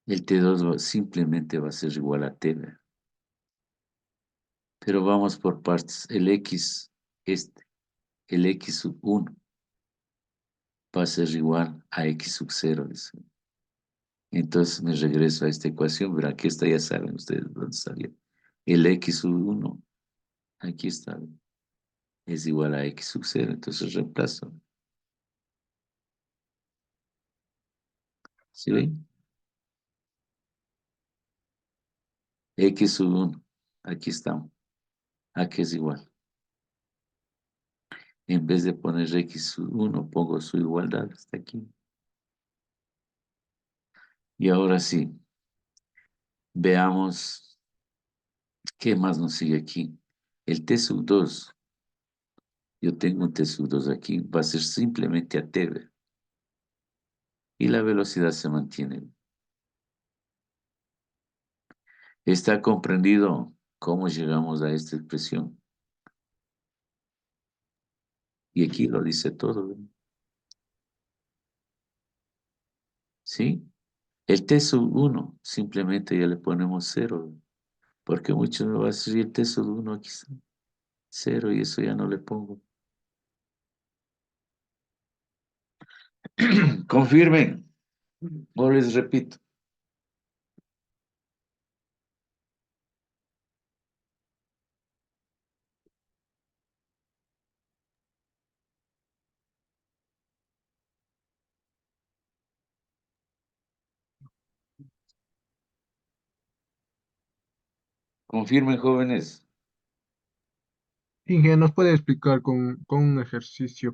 El T2 simplemente va a ser igual a T, ¿verdad? Pero vamos por partes. El X, el X sub 1 va a ser igual a X sub 0. Dice. Entonces me regreso a esta ecuación, verán que esta ya saben ustedes dónde salió. El X sub 1, aquí está, es igual a X sub 0, entonces reemplazo. ¿Sí ven? X sub 1, aquí estamos. Aquí es igual. En vez de poner X sub 1, pongo su igualdad hasta aquí. Y ahora sí, veamos qué más nos sigue aquí. El T sub 2, yo tengo un T sub 2 aquí, va a ser simplemente a T, ¿ve? Y la velocidad se mantiene. ¿Está comprendido cómo llegamos a esta expresión? Y aquí lo dice todo, ¿ve? ¿Sí? El T sub 1, simplemente ya le ponemos 0, ¿ve? Porque muchos me van a decir el T sub 1 aquí está 0 y eso ya no le pongo. Confirmen. O les repito. Confirmen, jóvenes. Inge, ¿nos puede explicar con un ejercicio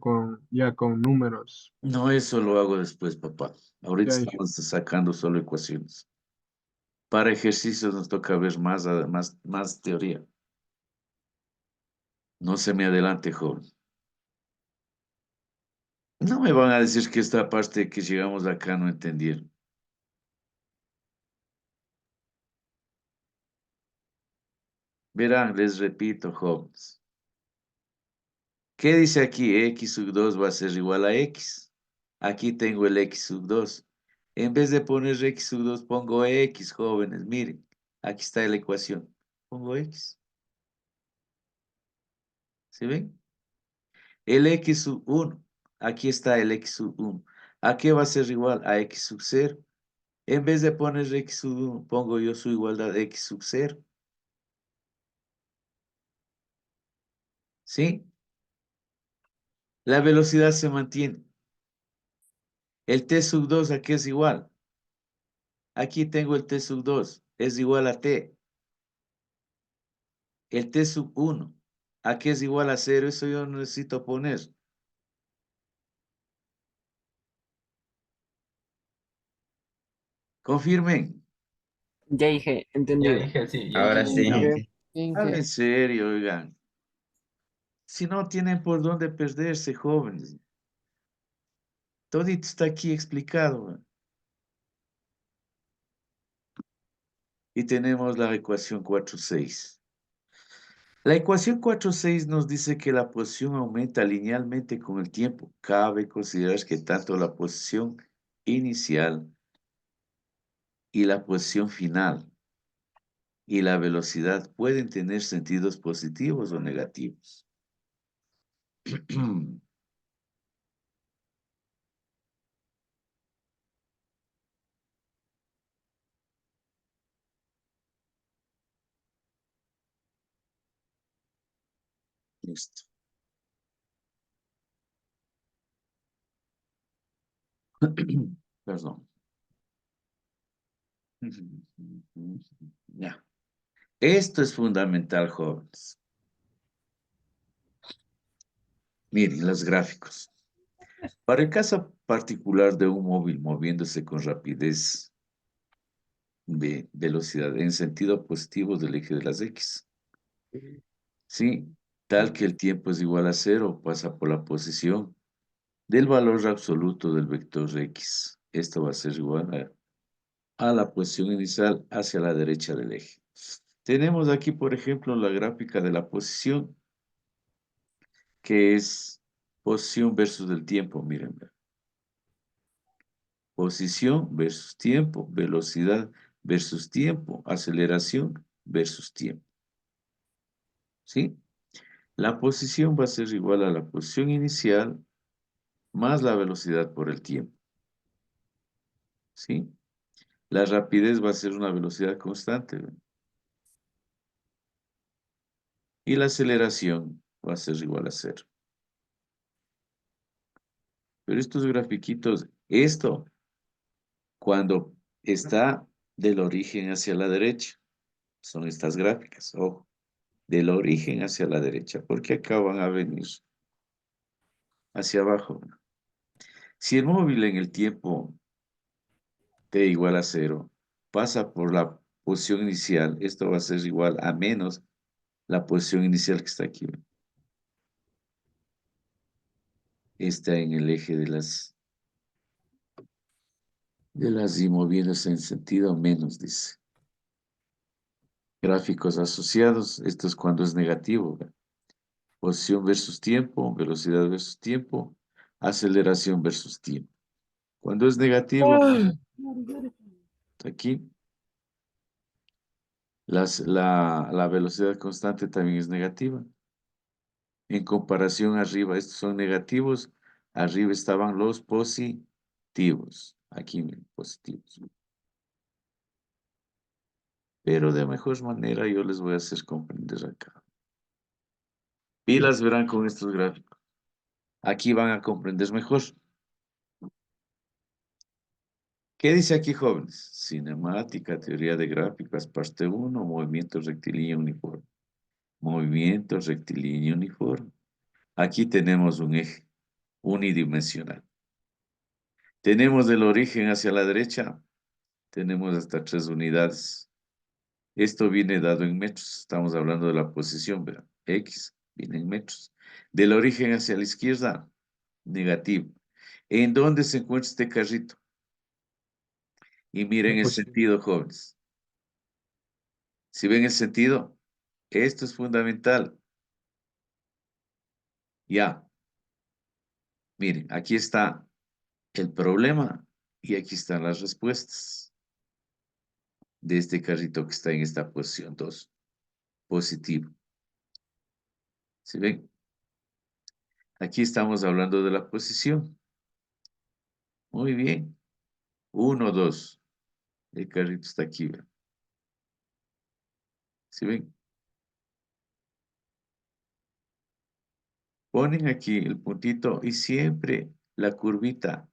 ya con números? No, eso lo hago después, papá. Ahorita Ya, Inge. estamos sacando solo ecuaciones. Para ejercicios nos toca ver más teoría. No se me adelante, joven. No me van a decir que esta parte que llegamos acá no entendieron. Verán, les repito, jóvenes. ¿Qué dice aquí? X sub 2 va a ser igual a X. Aquí tengo el X sub 2. En vez de poner X sub 2, pongo X, jóvenes. Miren, aquí está la ecuación. Pongo X. ¿Sí ven? El X sub 1. Aquí está el X sub 1. ¿A qué va a ser igual? A X sub 0. En vez de poner X sub 1, pongo yo su igualdad de X sub 0. ¿Sí? La velocidad se mantiene. El T sub 2, ¿a qué es igual? Aquí tengo el T sub 2. Es igual a T. El T sub 1. ¿A qué es igual a 0? Eso yo no necesito poner. Confirmen. Ya dije, entendido. Ya dije, sí, ya Ahora entendí. sí. Hablen en serio, oigan. Si no tienen por dónde perderse, jóvenes. Todito está aquí explicado. Y tenemos la ecuación 4,6. La ecuación 4,6 nos dice que la posición aumenta linealmente con el tiempo. Cabe considerar que tanto la posición inicial y la posición final y la velocidad pueden tener sentidos positivos o negativos. Listo. Perdón. Ya. Esto es fundamental, jóvenes. Miren los gráficos. Para el caso particular de un móvil moviéndose con rapidez de velocidad en sentido positivo del eje de las X. Sí, tal que el tiempo es igual a 0, pasa por la posición del valor absoluto del vector X. Esto va a ser igual a la posición inicial hacia la derecha del eje. Tenemos aquí, por ejemplo, la gráfica de la posición, que es posición versus el tiempo, miren. Posición versus tiempo, velocidad versus tiempo, aceleración versus tiempo. ¿Sí? La posición va a ser igual a la posición inicial más la velocidad por el tiempo. ¿Sí? La rapidez va a ser una velocidad constante. ¿Ve? Y la aceleración va a ser igual a 0. Pero estos grafiquitos, esto, cuando está del origen hacia la derecha, son estas gráficas, ojo, del origen hacia la derecha, porque acá van a venir hacia abajo. Si el móvil en el tiempo t igual a 0 pasa por la posición inicial, esto va a ser igual a menos la posición inicial que está aquí. Está en el eje de las y moviéndose en sentido menos, dice. Gráficos asociados, esto es cuando es negativo. ¿Ve? Posición versus tiempo, velocidad versus tiempo, aceleración versus tiempo. Cuando es negativo, aquí, la velocidad constante también es negativa. En comparación arriba, estos son negativos, arriba estaban los positivos. Aquí positivos. Pero de mejor manera yo les voy a hacer comprender acá. Pilas verán con estos gráficos. Aquí van a comprender mejor. ¿Qué dice aquí, jóvenes? Cinemática, teoría de gráficas, parte 1, movimiento rectilíneo uniforme. Movimiento rectilíneo uniforme. Aquí tenemos un eje unidimensional. Tenemos del origen hacia la derecha, tenemos hasta 3 unidades. Esto viene dado en metros, estamos hablando de la posición, ¿verdad? X viene en metros. Del origen hacia la izquierda, negativo. ¿En dónde se encuentra este carrito? Y miren el sentido, jóvenes. Si ven el sentido, esto es fundamental. Ya. Miren, aquí está el problema y aquí están las respuestas de este carrito que está en esta posición 2. Positivo. ¿Sí ven? Aquí estamos hablando de la posición. Muy bien. 1, 2. El carrito está aquí, ¿verdad? ¿Sí ven? Ponen aquí el puntito y siempre la curvita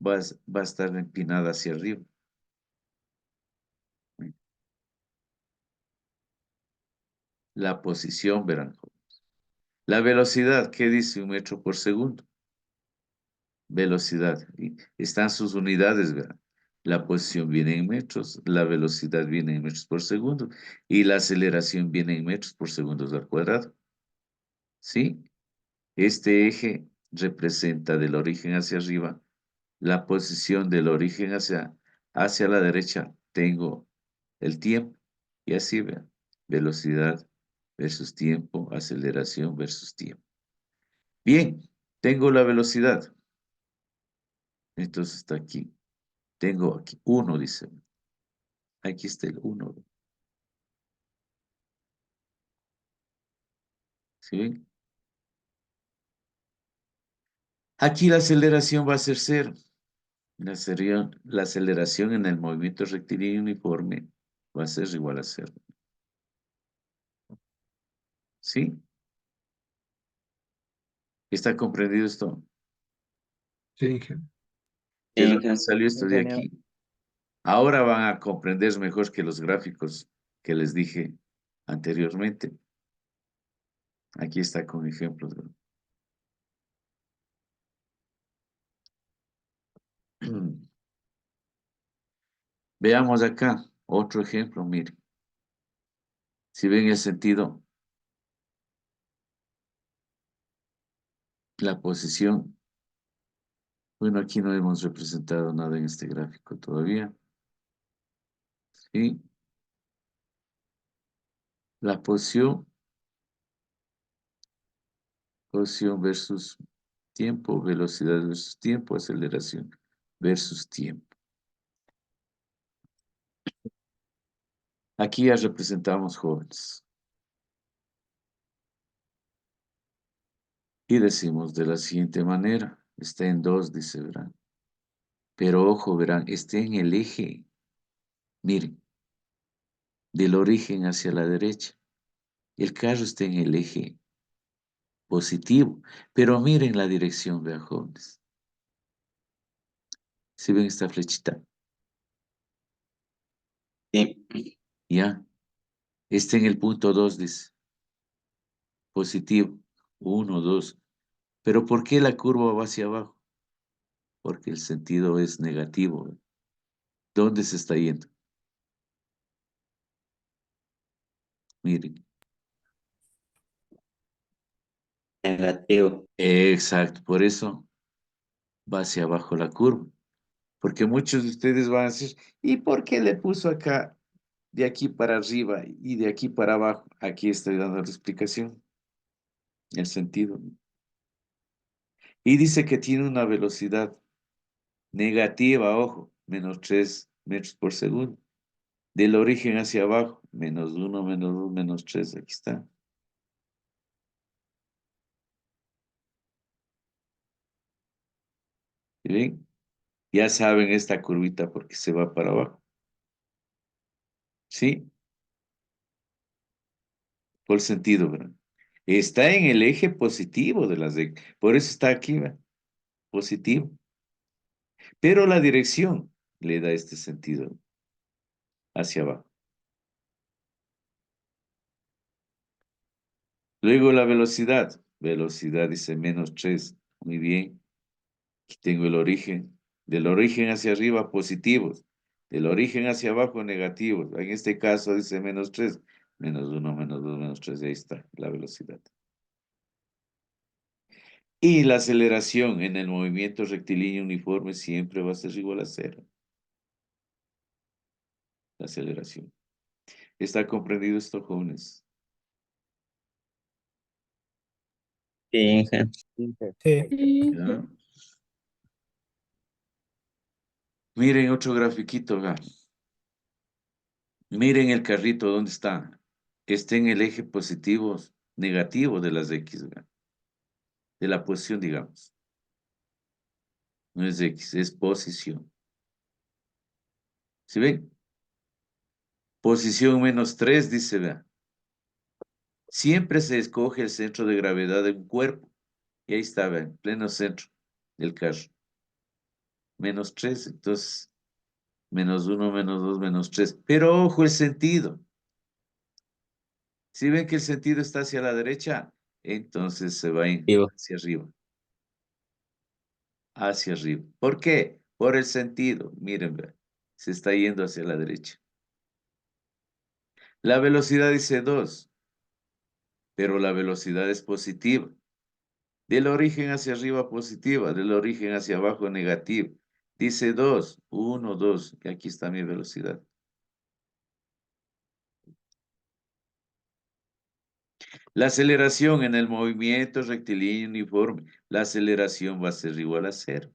va a estar empinada hacia arriba. La posición, verán. La velocidad, ¿qué dice? 1 metro por segundo. Velocidad. Y están sus unidades, verán. La posición viene en metros, la velocidad viene en metros por segundo y la aceleración viene en metros por segundos al cuadrado. ¿Sí? Este eje representa del origen hacia arriba la posición del origen hacia la derecha. Tengo el tiempo y así vean. Velocidad versus tiempo, aceleración versus tiempo. Bien, tengo la velocidad. Entonces está aquí. Tengo aquí 1, dice. Aquí está el 1. ¿Sí ven? Aquí la aceleración va a ser 0. La aceleración en el movimiento rectilíneo uniforme va a ser igual a 0. ¿Sí? ¿Está comprendido esto? Sí, ingeniero. ¿Qué es lo que salió esto de aquí? Ahora van a comprender mejor que los gráficos que les dije anteriormente. Aquí está con ejemplos. Veamos acá otro ejemplo, miren. Si ven el sentido, la posición. Bueno, aquí no hemos representado nada en este gráfico todavía. ¿Sí? La posición versus tiempo, velocidad versus tiempo, aceleración versus tiempo. Aquí ya representamos jóvenes. Y decimos de la siguiente manera, está en 2, dice, verán. Pero ojo, verán, está en el eje, miren, del origen hacia la derecha. El carro está en el eje positivo, pero miren la dirección, vean, jóvenes. ¿Sí ven esta flechita? Sí. Ya. Está en el punto 2, dice. Positivo. 1, 2. Pero ¿por qué la curva va hacia abajo? Porque el sentido es negativo. ¿Dónde se está yendo? Miren. Negativo. Exacto. Por eso va hacia abajo la curva. Porque muchos de ustedes van a decir, ¿y por qué le puso acá de aquí para arriba y de aquí para abajo? Aquí estoy dando la explicación. El sentido. Y dice que tiene una velocidad negativa, ojo, menos 3 metros por segundo. Del origen hacia abajo, menos 1, menos 2, menos 3, aquí está. ¿Sí ven? Ya saben esta curvita porque se va para abajo. ¿Sí? Por sentido, ¿verdad? Está en el eje positivo de las X. Por eso está aquí, ¿verdad? Positivo. Pero la dirección le da este sentido hacia abajo. Luego la velocidad. Velocidad dice -3. Muy bien. Aquí tengo el origen. Del origen hacia arriba, positivos. Del origen hacia abajo, negativos. En este caso dice -3. -1, -2, -3. Ahí está la velocidad. Y la aceleración en el movimiento rectilíneo uniforme siempre va a ser igual a 0. La aceleración. ¿Está comprendido esto, jóvenes? Sí, Inge. Sí. Sí. ¿Ya? Miren otro grafiquito acá. Miren el carrito, ¿dónde está? Está en el eje positivo, negativo de las X, ¿verdad? De la posición, digamos. No es X, es posición. ¿Sí ven? Posición -3, dice, ¿verdad? Siempre se escoge el centro de gravedad de un cuerpo. Y ahí está, ¿verdad? En pleno centro del carro. -3, entonces, -1, -2, -3. Pero ojo el sentido. Si ven que el sentido está hacia la derecha, entonces se va Digo, hacia arriba. Hacia arriba. ¿Por qué? Por el sentido. Miren, ve, se está yendo hacia la derecha. La velocidad dice 2, pero la velocidad es positiva. Del origen hacia arriba positiva, del origen hacia abajo negativa. Dice 2, 1, 2, y aquí está mi velocidad. La aceleración en el movimiento rectilíneo uniforme, la aceleración va a ser igual a 0.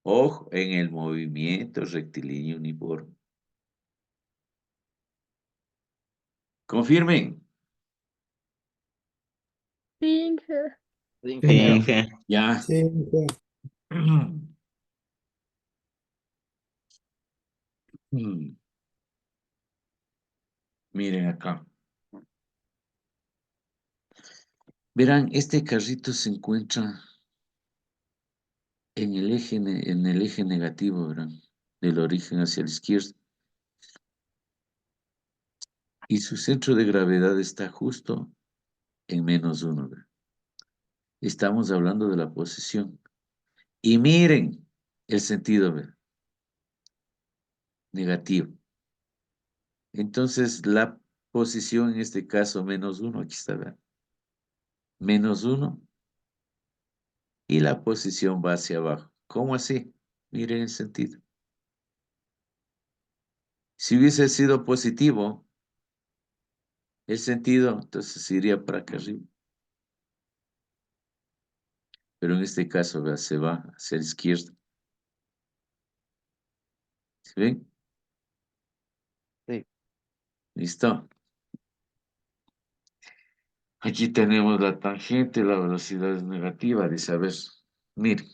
Ojo, en el movimiento rectilíneo uniforme. Confirmen. Sí. sí, Sí. Inge. Ya. Sí, Inge. Miren acá. Verán, este carrito se encuentra en el eje negativo, verán, del origen hacia la izquierda. Y su centro de gravedad está justo en -1, verán. Estamos hablando de la posición. Y miren el sentido, verán, negativo. Entonces, la posición en este caso, -1, aquí está, verán. -1, y la posición va hacia abajo. ¿Cómo así? Miren el sentido. Si hubiese sido positivo, el sentido, entonces iría para acá arriba. Pero en este caso, vea, se va hacia la izquierda. ¿Sí ven? Sí. ¿Listo? Aquí tenemos la tangente, la velocidad es negativa. Dice, a ver, miren,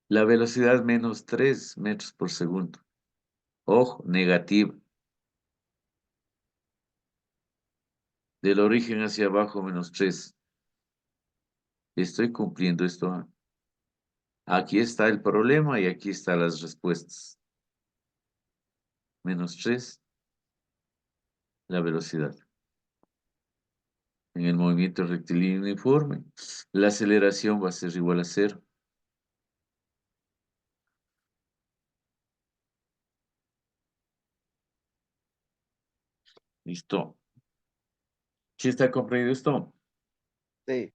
la velocidad -3 metros por segundo. Ojo, negativa. Del origen hacia abajo, -3. Estoy cumpliendo esto. ¿Ah? Aquí está el problema y aquí están las respuestas. -3, la velocidad. En el movimiento rectilíneo uniforme, la aceleración va a ser igual a 0. Listo. ¿Sí está comprendido esto? Sí.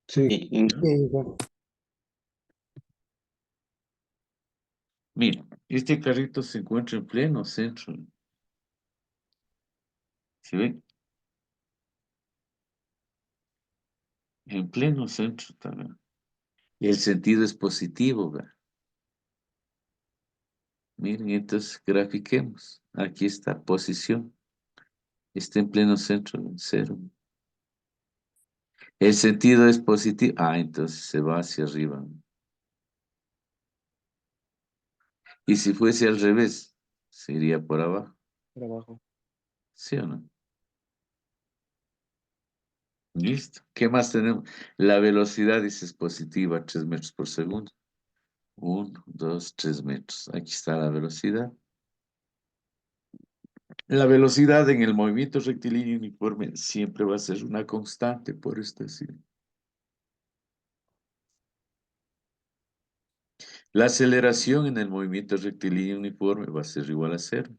Sí. Sí, Inge. Sí, Inge. Mira, este carrito se encuentra en pleno centro. ¿Sí ven? En pleno centro también. Y el sentido es positivo, ¿verdad? Miren, entonces grafiquemos. Aquí está, posición. Está en pleno centro, 0. El sentido es positivo. Ah, entonces se va hacia arriba. Y si fuese al revés, sería por abajo. Por abajo. ¿Sí o no? Listo. ¿Qué más tenemos? La velocidad, dice, es positiva, 3 metros por segundo. 1, 2, 3 metros. Aquí está la velocidad. La velocidad en el movimiento rectilíneo uniforme siempre va a ser una constante, por esto así. La aceleración en el movimiento rectilíneo uniforme va a ser igual a cero.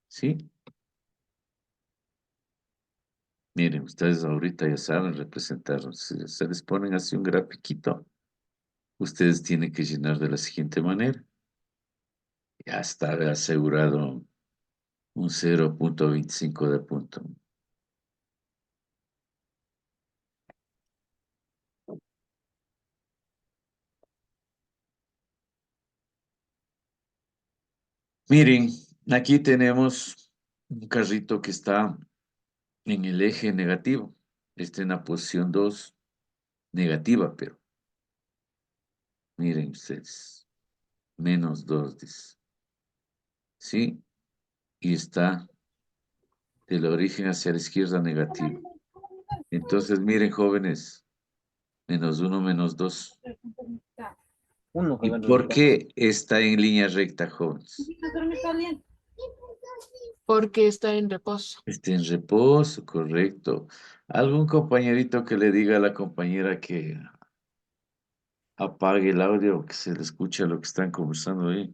¿Sí? Miren, ustedes ahorita ya saben representar. Si se les ponen así un grafiquito, ustedes tienen que llenar de la siguiente manera. Ya está asegurado un 0,25 de punto. Miren, aquí tenemos un carrito que está en el eje negativo. Está en la posición 2 negativa, pero miren ustedes, -2 dice. ¿Sí? Y está del origen hacia la izquierda negativo. Entonces, miren, jóvenes, -1, -2. ¿Y por qué está en línea recta, jóvenes? Porque está en reposo. Está en reposo, correcto. ¿Algún compañerito que le diga a la compañera que apague el audio, que se le escuche lo que están conversando ahí?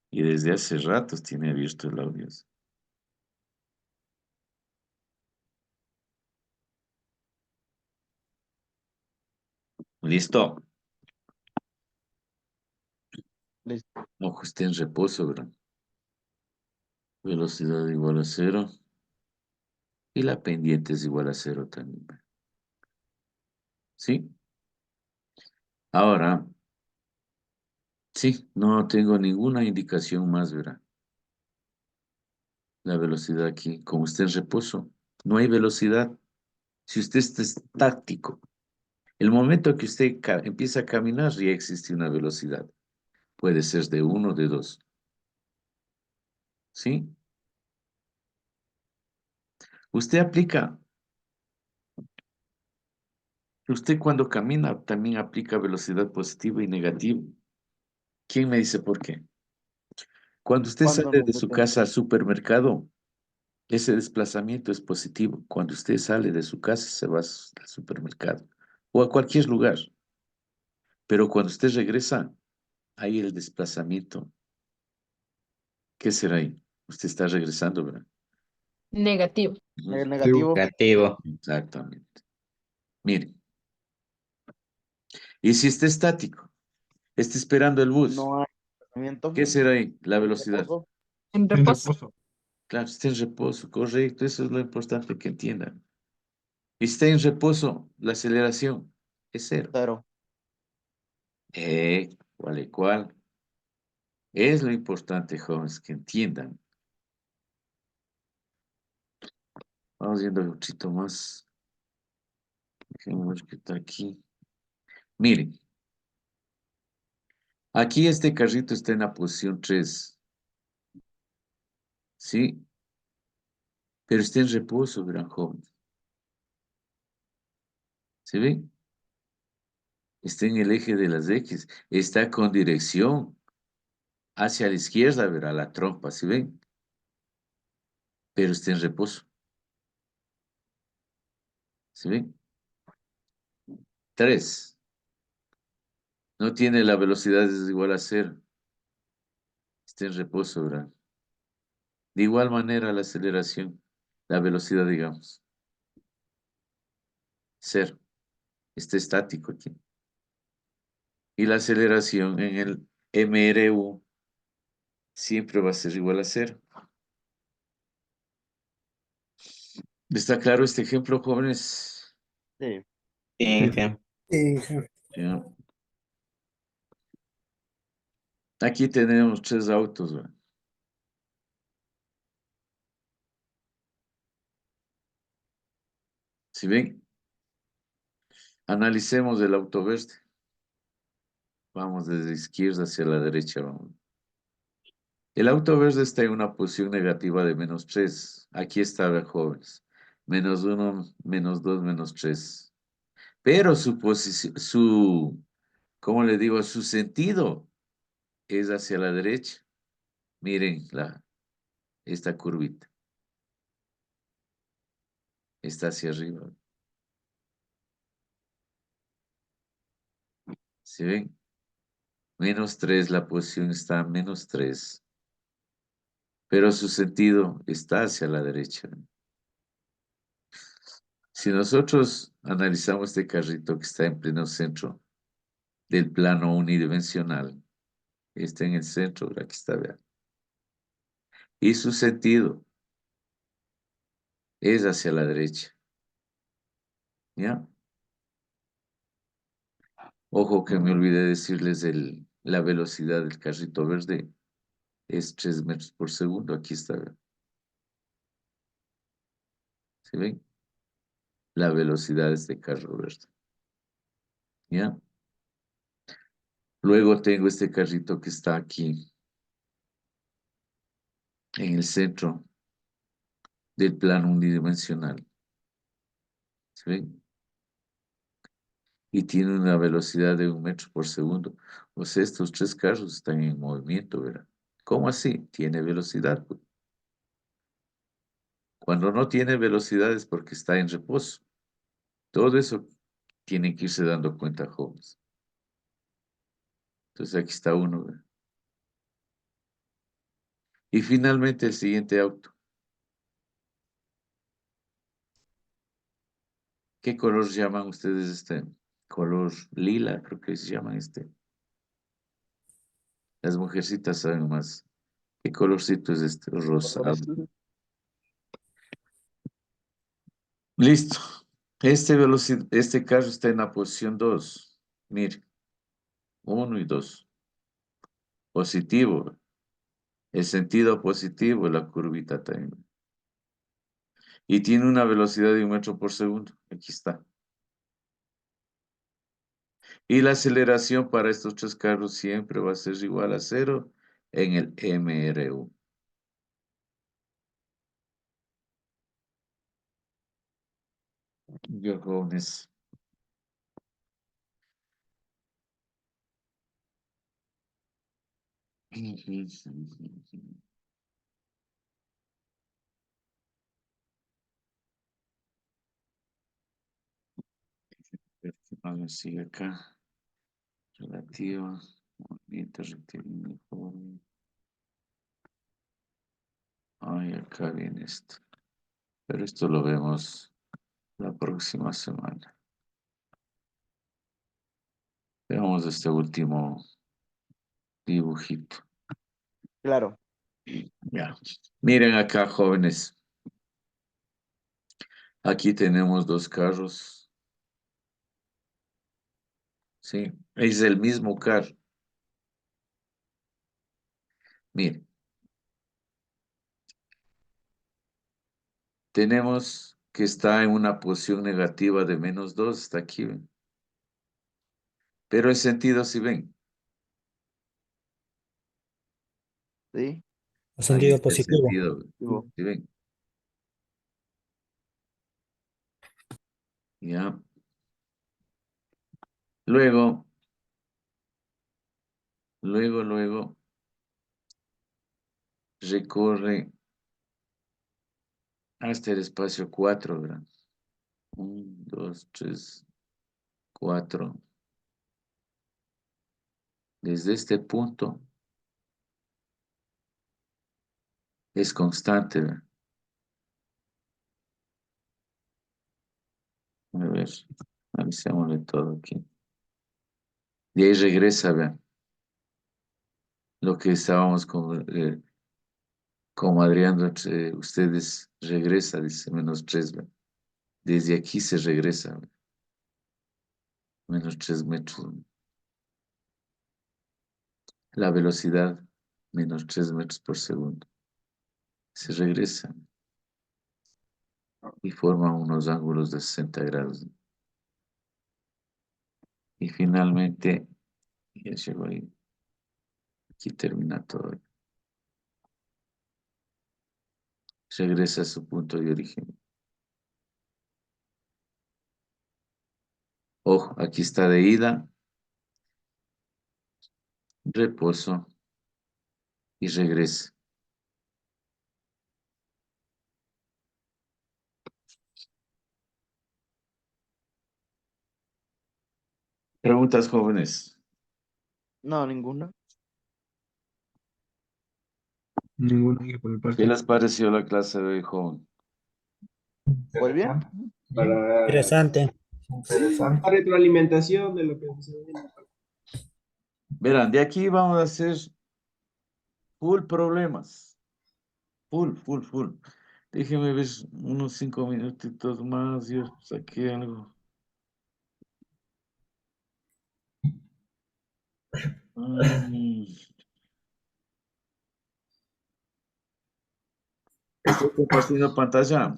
Y desde hace ratos tiene abierto el audio. ¿Listo? Listo. Ojo, está en reposo, ¿verdad? Velocidad igual a 0. Y la pendiente es igual a 0 también. ¿Sí? Ahora, sí, no tengo ninguna indicación más, ¿verdad? La velocidad aquí, como está en reposo, no hay velocidad. Si usted está estático, el momento que usted empieza a caminar, ya existe una velocidad. Puede ser de 1, de 2. ¿Sí? Usted aplica. Usted cuando camina también aplica velocidad positiva y negativa. ¿Quién me dice por qué? Cuando usted ¿Cuándo sale nos de su detén? casa al supermercado, ese desplazamiento es positivo. Cuando usted sale de su casa, se va al supermercado o a cualquier lugar. Pero cuando usted regresa, ahí el desplazamiento. ¿Qué será ahí? Usted está regresando, ¿verdad? Negativo. Ujú. Negativo. Negativo. Exactamente. Miren, y si está estático, está esperando el bus, No hay desplazamiento. ¿qué será ahí? La En velocidad. reposo. En En reposo. reposo. Claro, está en reposo, correcto. Eso es lo importante que entiendan. Y está en reposo, la aceleración es 0. 0. Cual y cual. Es lo importante, jóvenes, que entiendan. Vamos viendo un poquito más. Déjenme ver qué está aquí. Miren, aquí este carrito está en la posición 3. ¿Sí? Pero está en reposo, verán, jóvenes. ¿Se ven? Está en el eje de las X. Está con dirección hacia la izquierda, verá la trompa, ¿se ven? Pero está en reposo. ¿Se ven? 3. No tiene la velocidad es igual a 0. Está en reposo, ¿verdad? De igual manera la aceleración, la velocidad, digamos. 0. Está estático aquí. Y la aceleración en el MRU siempre va a ser igual a 0. ¿Está claro este ejemplo, jóvenes? Sí. Inge. Sí, jefe. Ya. Aquí tenemos 3 autos, ¿verdad? ¿Sí ven? Analicemos el auto verde. Vamos desde izquierda hacia la derecha. Vamos. El auto verde está en una posición negativa de -3. Aquí está, vean, jóvenes. -1, -2, -3. Pero su posición, ¿cómo le digo? Su sentido es hacia la derecha. Miren esta curvita. Está hacia arriba. ¿Sí ven? -3, la posición está a -3. Pero su sentido está hacia la derecha. Si nosotros analizamos este carrito que está en pleno centro del plano unidimensional, está en el centro, aquí está, vean. Y su sentido es hacia la derecha. ¿Ya? Ojo que me olvidé decirles la velocidad del carrito verde es 3 metros por segundo. Aquí está, vean. ¿Sí ven? La velocidad de este carro verde. ¿Ya? Luego tengo este carrito que está aquí, en el centro del plano unidimensional. ¿Sí ven? Y tiene una velocidad de 1 metro por segundo. O sea, estos 3 carros están en movimiento, ¿verdad? ¿Cómo así? Tiene velocidad, pues. Cuando no tiene velocidad es porque está en reposo. Todo eso tienen que irse dando cuenta, jóvenes. Entonces aquí está uno, ¿verdad? Y finalmente el siguiente auto. ¿Qué color llaman ustedes este? Color lila, creo que se llaman este. Las mujercitas saben más. ¿Qué colorcito es este? Rosado. Listo. Este carro está en la posición 2. Mire, 1 y 2. Positivo. El sentido positivo, la curvita también. Y tiene una velocidad de 1 metro por segundo. Aquí está. Y la aceleración para estos 3 carros siempre va a ser igual a 0 en el MRU. Yo, jóvenes. Vamos a seguir acá. Relativa. Movimiento rectilíneo. Ay, acá viene esto. Pero esto lo vemos la próxima semana. Veamos este último dibujito. Claro. Ya. Miren acá, jóvenes. Aquí tenemos 2 carros. Sí, es el mismo carro. Miren. Tenemos que está en una posición negativa de -2, está aquí, ¿ven? Pero el sentido, si ven, Sí. El ahí sentido está el positivo. sentido, Digo, ¿sí ven? Ya. Luego, recorre hasta el espacio 4, ¿verdad? 1, 2, 3, 4. Desde este punto es constante, ¿verdad? A ver, analicémosle todo aquí. Y ahí regresa, ¿verdad? Lo que estábamos como Adrián, entre ustedes regresa, dice -3, ¿verdad? Desde aquí se regresa, ¿verdad? -3 metros. La velocidad, -3 metros por segundo. Se regresa y forma unos ángulos de 60 grados. Y finalmente, ya llegó ahí. Aquí termina todo. Regresa a su punto de origen. Ojo, aquí está de ida, reposo y regresa. Preguntas, jóvenes. No, ninguna. Ninguna Inge por mi ¿Qué parte. les pareció la clase de hoy, joven? Pues bien. Interesante. Interesante. Retroalimentación de lo que se viene. Verán, de aquí vamos a hacer full problemas. Full. Déjenme ver unos 5 minutitos más. Yo saqué algo. Mm. Estoy compartiendo pantalla.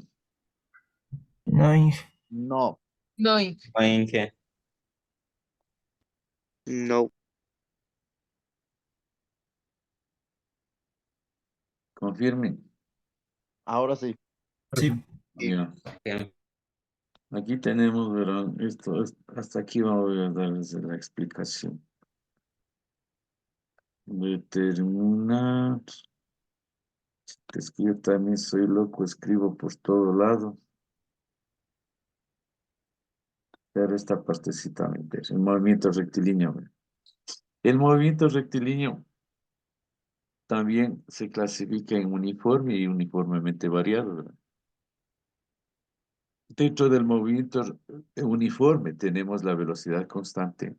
No, Inge. No. No, Inge. No, Inge. No. Confirmen. Ahora sí. Sí. Ya. Bien. Aquí tenemos, verán, hasta aquí vamos a darles la explicación. Determinar. Es que yo también soy loco, escribo por todo lado. Pero esta partecita me interesa. El movimiento rectilíneo. El movimiento rectilíneo también se clasifica en uniforme y uniformemente variado, ¿verdad? Dentro del movimiento uniforme tenemos la velocidad constante,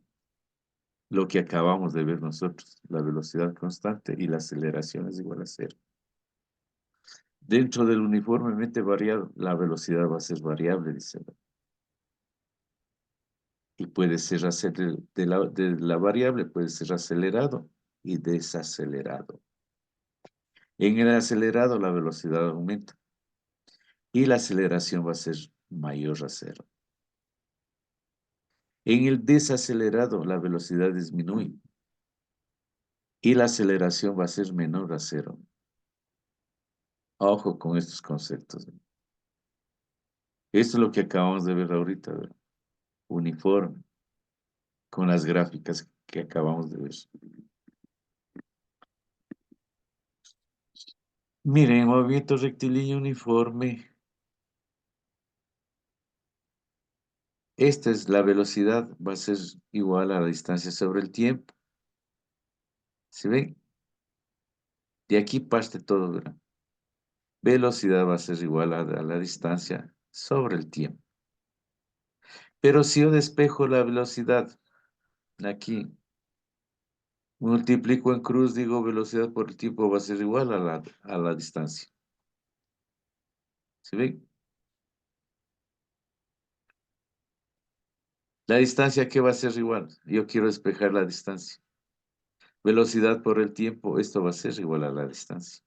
lo que acabamos de ver nosotros, la velocidad constante y la aceleración es igual a cero. Dentro del uniformemente variado, la velocidad va a ser variable, dice. Y puede ser de la variable, puede ser acelerado y desacelerado. En el acelerado la velocidad aumenta y la aceleración va a ser mayor a cero. En el desacelerado la velocidad disminuye y la aceleración va a ser menor a cero. Ojo con estos conceptos. Esto es lo que acabamos de ver ahorita, ¿verdad? Uniforme, con las gráficas que acabamos de ver. Miren, movimiento rectilíneo uniforme. Esta es la velocidad, va a ser igual a la distancia sobre el tiempo. ¿Se ven? De aquí parte todo, ¿verdad? Velocidad va a ser igual a la distancia sobre el tiempo. Pero si yo despejo la velocidad, aquí, multiplico en cruz, digo velocidad por el tiempo va a ser igual a la distancia. ¿Se ven? La distancia, ¿qué va a ser igual? Yo quiero despejar la distancia. Velocidad por el tiempo, esto va a ser igual a la distancia.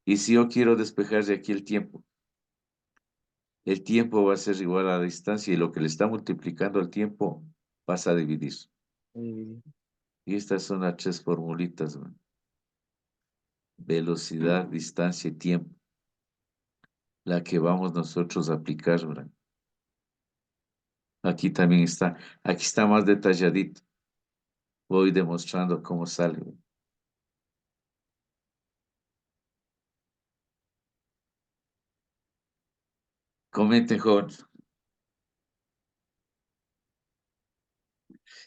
Y si yo quiero despejar de aquí el tiempo va a ser igual a la distancia y lo que le está multiplicando al tiempo pasa a dividir. Y estas son las tres formulitas, ¿no? Velocidad, distancia y tiempo. La que vamos nosotros a aplicar, ¿verdad? Aquí también está, aquí está más detalladito. Voy demostrando cómo sale, ¿verdad? Comenten, jóvenes.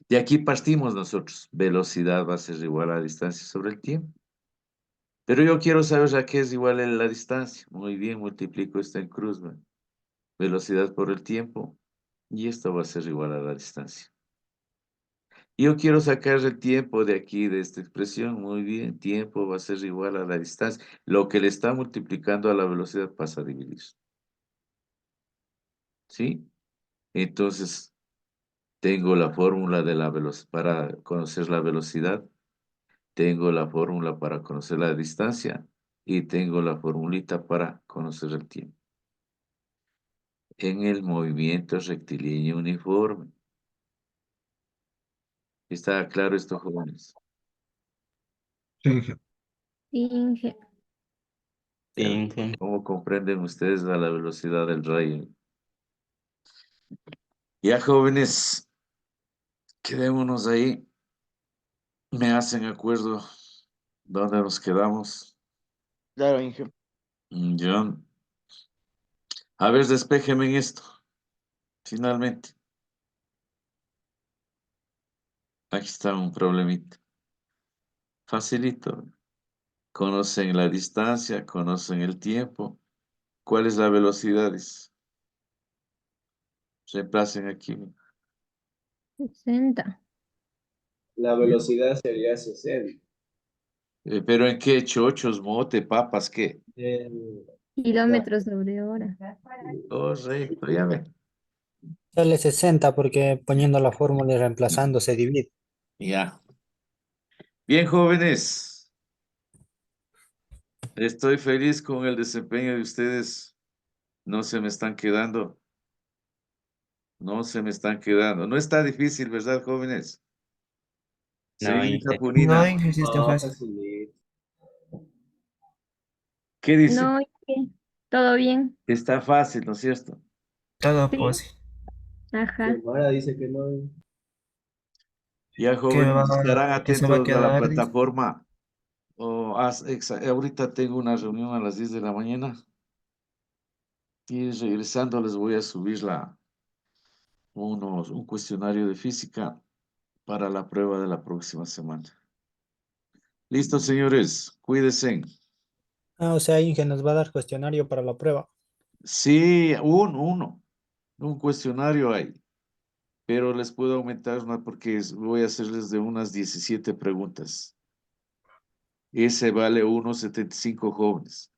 De aquí partimos nosotros. Velocidad va a ser igual a la distancia sobre el tiempo. Pero yo quiero saber a qué es igual a la distancia. Muy bien, multiplico esto en cruz, ¿verdad? Velocidad por el tiempo. Y esto va a ser igual a la distancia. Yo quiero sacar el tiempo de aquí, de esta expresión. Muy bien, tiempo va a ser igual a la distancia. Lo que le está multiplicando a la velocidad pasa a dividir. ¿Sí? Entonces, tengo la fórmula de la velocidad para conocer la velocidad. Tengo la fórmula para conocer la distancia. Y tengo la formulita para conocer el tiempo. En el movimiento rectilíneo uniforme. ¿Está claro esto, jóvenes? Sí, Inge. Inge. Inge. ¿Cómo comprenden ustedes a la velocidad del rayo? Ya, jóvenes, quedémonos ahí. ¿Me hacen acuerdo dónde nos quedamos? Claro, Inge. John. A ver, despéjeme en esto. Finalmente. Aquí está un problemita. Facilito. Conocen la distancia, conocen el tiempo. ¿Cuál es la velocidad? Reemplacen aquí. 60. La velocidad sería 60. ¿Pero en qué? Chochos, mote, papas, ¿qué? Kilómetros sobre hora. Correcto, ya ven. Sale 60 porque poniendo la fórmula y reemplazando se divide. Ya. Bien, jóvenes. Estoy feliz con el desempeño de ustedes. No se me están quedando. No se me están quedando. No está difícil, ¿verdad, jóvenes? No, Señorita Inge. No, Punina, Inge, sí está No, fácil. facilito. ¿qué dice? No, Inge. ¿Todo bien? Está fácil, ¿no es cierto? Todo Sí. fácil. Ajá. Ahora dice que no. Ya, Que jóvenes, estarán que se va a atentos a la quedar, dice. plataforma. Ahorita tengo una reunión a las 10 de la mañana y regresando les voy a subir un cuestionario de física para la prueba de la próxima semana. Listo, señores, cuídense. Ah, o sea, Inge nos va a dar cuestionario para la prueba. Sí, un cuestionario hay, pero les puedo aumentar una porque voy a hacerles de unas 17 preguntas. Ese vale 1,75 jóvenes.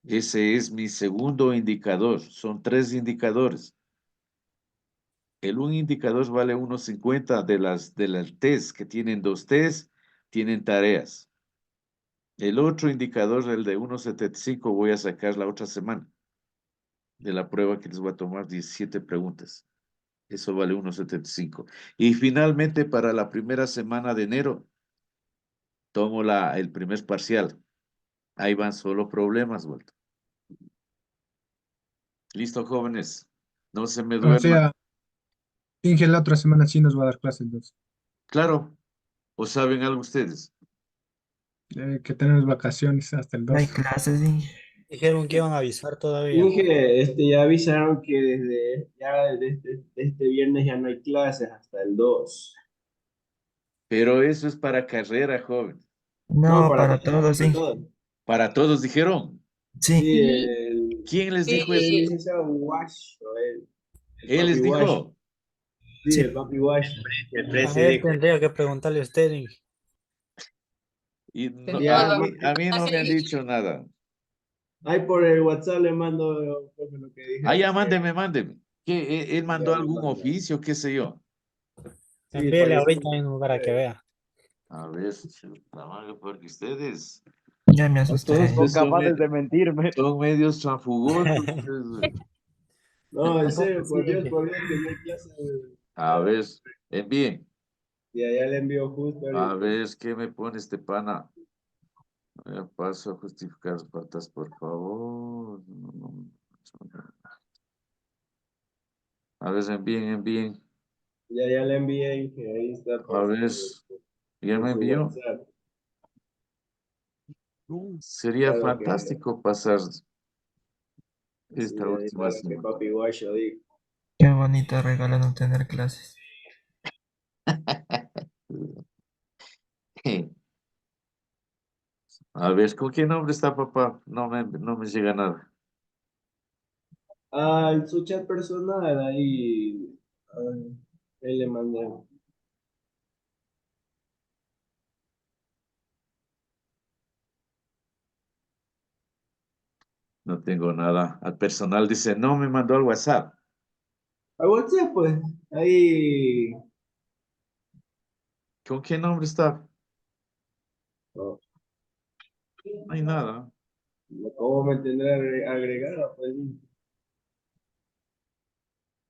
Ese es mi segundo indicador. Son 3 indicadores. Un indicador vale 1,50 de las test que tienen 2 test, tienen tareas. El otro indicador, el de 1,75, voy a sacar la otra semana de la prueba que les voy a tomar 17 preguntas. Eso vale 1,75. Y finalmente, para la primera semana de enero, tomo el primer parcial. Ahí van solo problemas, vuelto. Listo, jóvenes. No se me O duerman. sea, Inge la otra semana sí nos va a dar clases, entonces. Claro. ¿O saben algo ustedes? Que tenemos vacaciones hasta el No hay 2. clases, Inge. Dijeron que iban a avisar todavía. Inge, ya avisaron que desde este viernes ya no hay clases hasta el 2. Pero eso es para carrera, joven. No, para todos, para Inge. todos. Para todos dijeron. Sí, Sí. ¿Quién les dijo el eso? licenciado Guacho, el Él les papi Guacho. dijo. Sí, el papi Guacho. El A presi él dijo. tendría que preguntarle a usted, Inge. Y Ya, a mí no me han dicho nada. ahí por el WhatsApp le mando pues, lo que Ah, dijeron. ya, mándeme. ¿Qué, él mandó Ya le algún mando. oficio, qué sé yo? Sí, para Envíele que ahorita se... mismo para que vea. A ver, porque ustedes, Ya me No todos asusté. son ustedes capaces de mentirme. son medios transfugosos. Ustedes. No, en serio, por Dios, que no hay clase. A ver, envíen. Y allá le envío justo A ahorita. ver, ¿qué me pone este pana? Paso a justificar las faltas, por favor. A ver, envíen. Ya le envié y que ahí está A ver, ya por me su envió. WhatsApp. Sería Claro fantástico pasar sí, esta ahí última para que semana. papi Guacho diga. Qué bonito regalo no tener clases. A ver, ¿con qué nombre está papá? No me llega nada. Ah, en su chat personal, ahí le mandé. No tengo nada. Al personal dice, no, me mandó al WhatsApp. A WhatsApp, pues, ahí. ¿Con qué nombre está? No, No hay nada. ¿cómo me tendré agregado? Pues,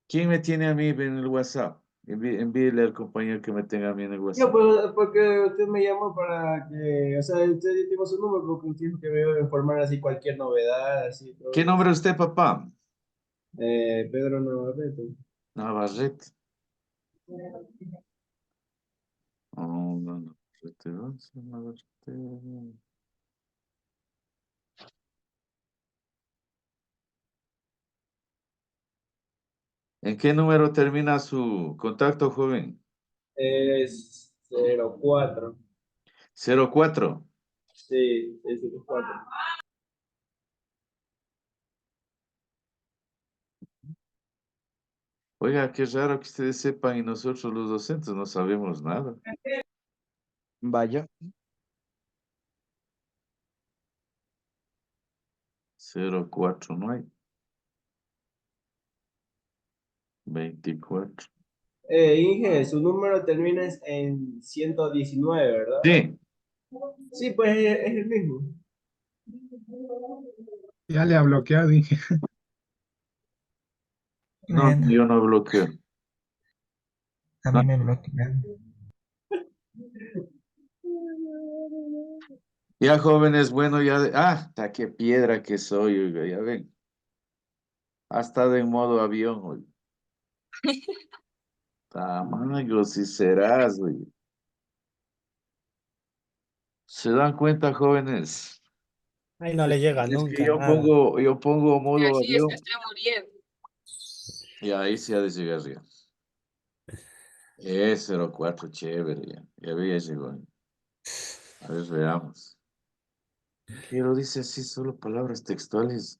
¿Quién me tiene a mí en el WhatsApp? Envíele al compañero que me tenga a mí en el Yo, WhatsApp. pues, porque usted me llamó para que, o sea, usted yo tengo su número porque usted dijo que me iba a informar así cualquier novedad, así, todo ¿Qué eso. nombre es usted, papá? Pedro Navarrete. Navarrete. Oh, no, Navarrete. ¿En qué número termina su contacto, joven? Es 04. 04. Sí, es 04. Oiga, qué raro que ustedes sepan y nosotros los docentes no sabemos nada. Vaya. 04 no hay. 24. Inge, su número termina en 119, ¿verdad? Sí. Sí, pues es el mismo. Ya le ha bloqueado, dije. No, yo no bloqueo. A No. mí me bloquearon. Ya jóvenes, bueno, ya ta qué piedra que soy, oiga, ya ven. Ha estado en modo avión hoy. Tamaño, si serás, oye. ¿Se dan cuenta, jóvenes? Ahí no le llega Es que nunca yo nada. pongo modo Así es avión que estoy muriendo. y ahí se ha de llegar ya. 04, chévere, ya había llegado. A ver, veamos. ¿Qué lo dice así, solo palabras textuales?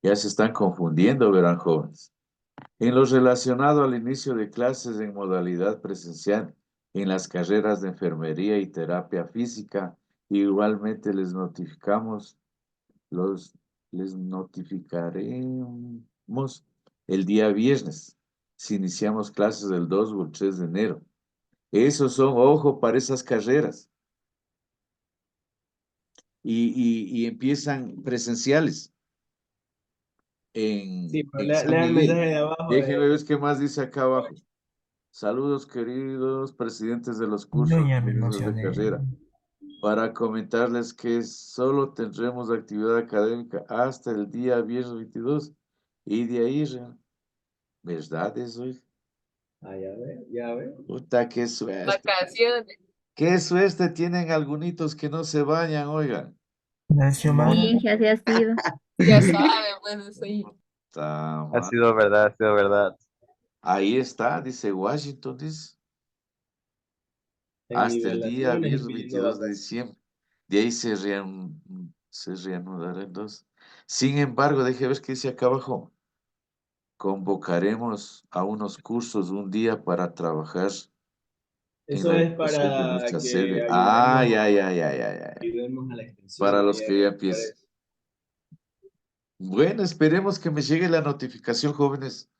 Ya se están confundiendo, verán, jóvenes. En lo relacionado al inicio de clases en modalidad presencial en las carreras de enfermería y terapia física, igualmente les notificaremos el día viernes, si iniciamos clases el 2 o el 3 de enero. Esos son, ojo, para esas carreras. Y empiezan presenciales Sí, pero en San lea el mensaje Miguel. de abajo Déjenme de... ver qué más dice acá abajo. Saludos, queridos presidentes de los Yo cursos ya me de emocioné. carrera. Para comentarles que solo tendremos actividad académica hasta el día viernes 22 y de ahí, ¿verdad eso? Ah, ya ve. Puta, qué suerte. Vacaciones. Qué suerte tienen algunitos que no se bañan, oigan. ¿No es Xiomara? Sí, Inge, así ha sido. Ya saben, bueno, soy. Puta Ha madre. sido verdad, ha sido verdad. Ahí está, dice Washington, dice, En hasta el día nivelaciones y viernes pidiendo 22 de vacaciones. diciembre. De ahí se reanudará entonces. Sin embargo, deje ver qué dice acá abajo. Convocaremos a unos cursos un día para trabajar en Eso la es educación de para nuestra que sede. Ah, ayudemos, ya. ayudemos a la extensión Para y los a que ya realizar empiecen. eso. Bueno, esperemos que me llegue la notificación, jóvenes.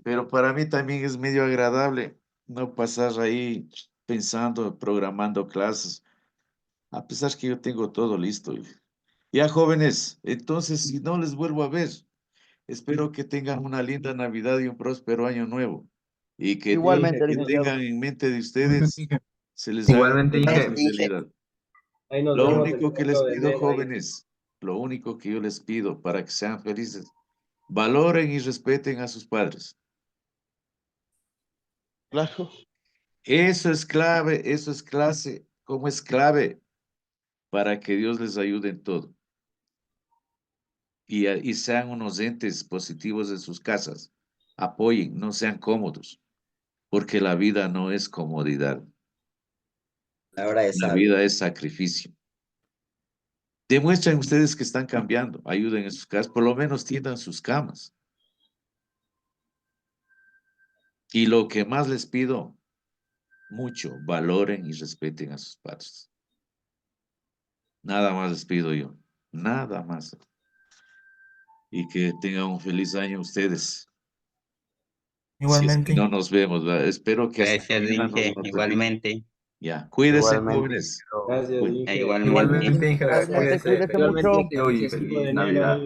Pero para mí también es medio agradable no pasar ahí pensando, programando clases, a pesar que yo tengo todo listo. Ya, jóvenes, entonces, si no les vuelvo a ver, espero que tengan una linda Navidad y un próspero año nuevo. Y que todo lo Igualmente, que licenciado. tengan en mente de Igualmente, ustedes Inge. se les haga Igualmente, con Inge. facilidad. Ahí nos Lo vemos el único que les 4 de pido, enero ahí. jóvenes, lo único que yo les pido para que sean felices, valoren y respeten a sus padres. Claro. Eso es clave, eso es clase, como es clave para que Dios les ayude en todo. Y sean unos entes positivos en sus casas. Apoyen, no sean cómodos, porque la vida no es comodidad. La vida es sacrificio. Demuestren ustedes que están cambiando, ayuden en sus casas, por lo menos tiendan sus camas. Y lo que más les pido, mucho, valoren y respeten a sus padres. Nada más les pido yo, nada más. Y que tengan un feliz año ustedes. Si es que Igualmente. no nos vemos, ¿verdad? Espero que hasta Gracias, mañana nos Inge. lo repita. Igualmente. Ya, cuídense, Igualmente. jóvenes. Gracias, Cuí- Inge. Igualmente. Igualmente, Inge, Igualmente, cuídese. cuídate mucho. Igualmente, Uy, feliz feliz 5 de enero. Navidad.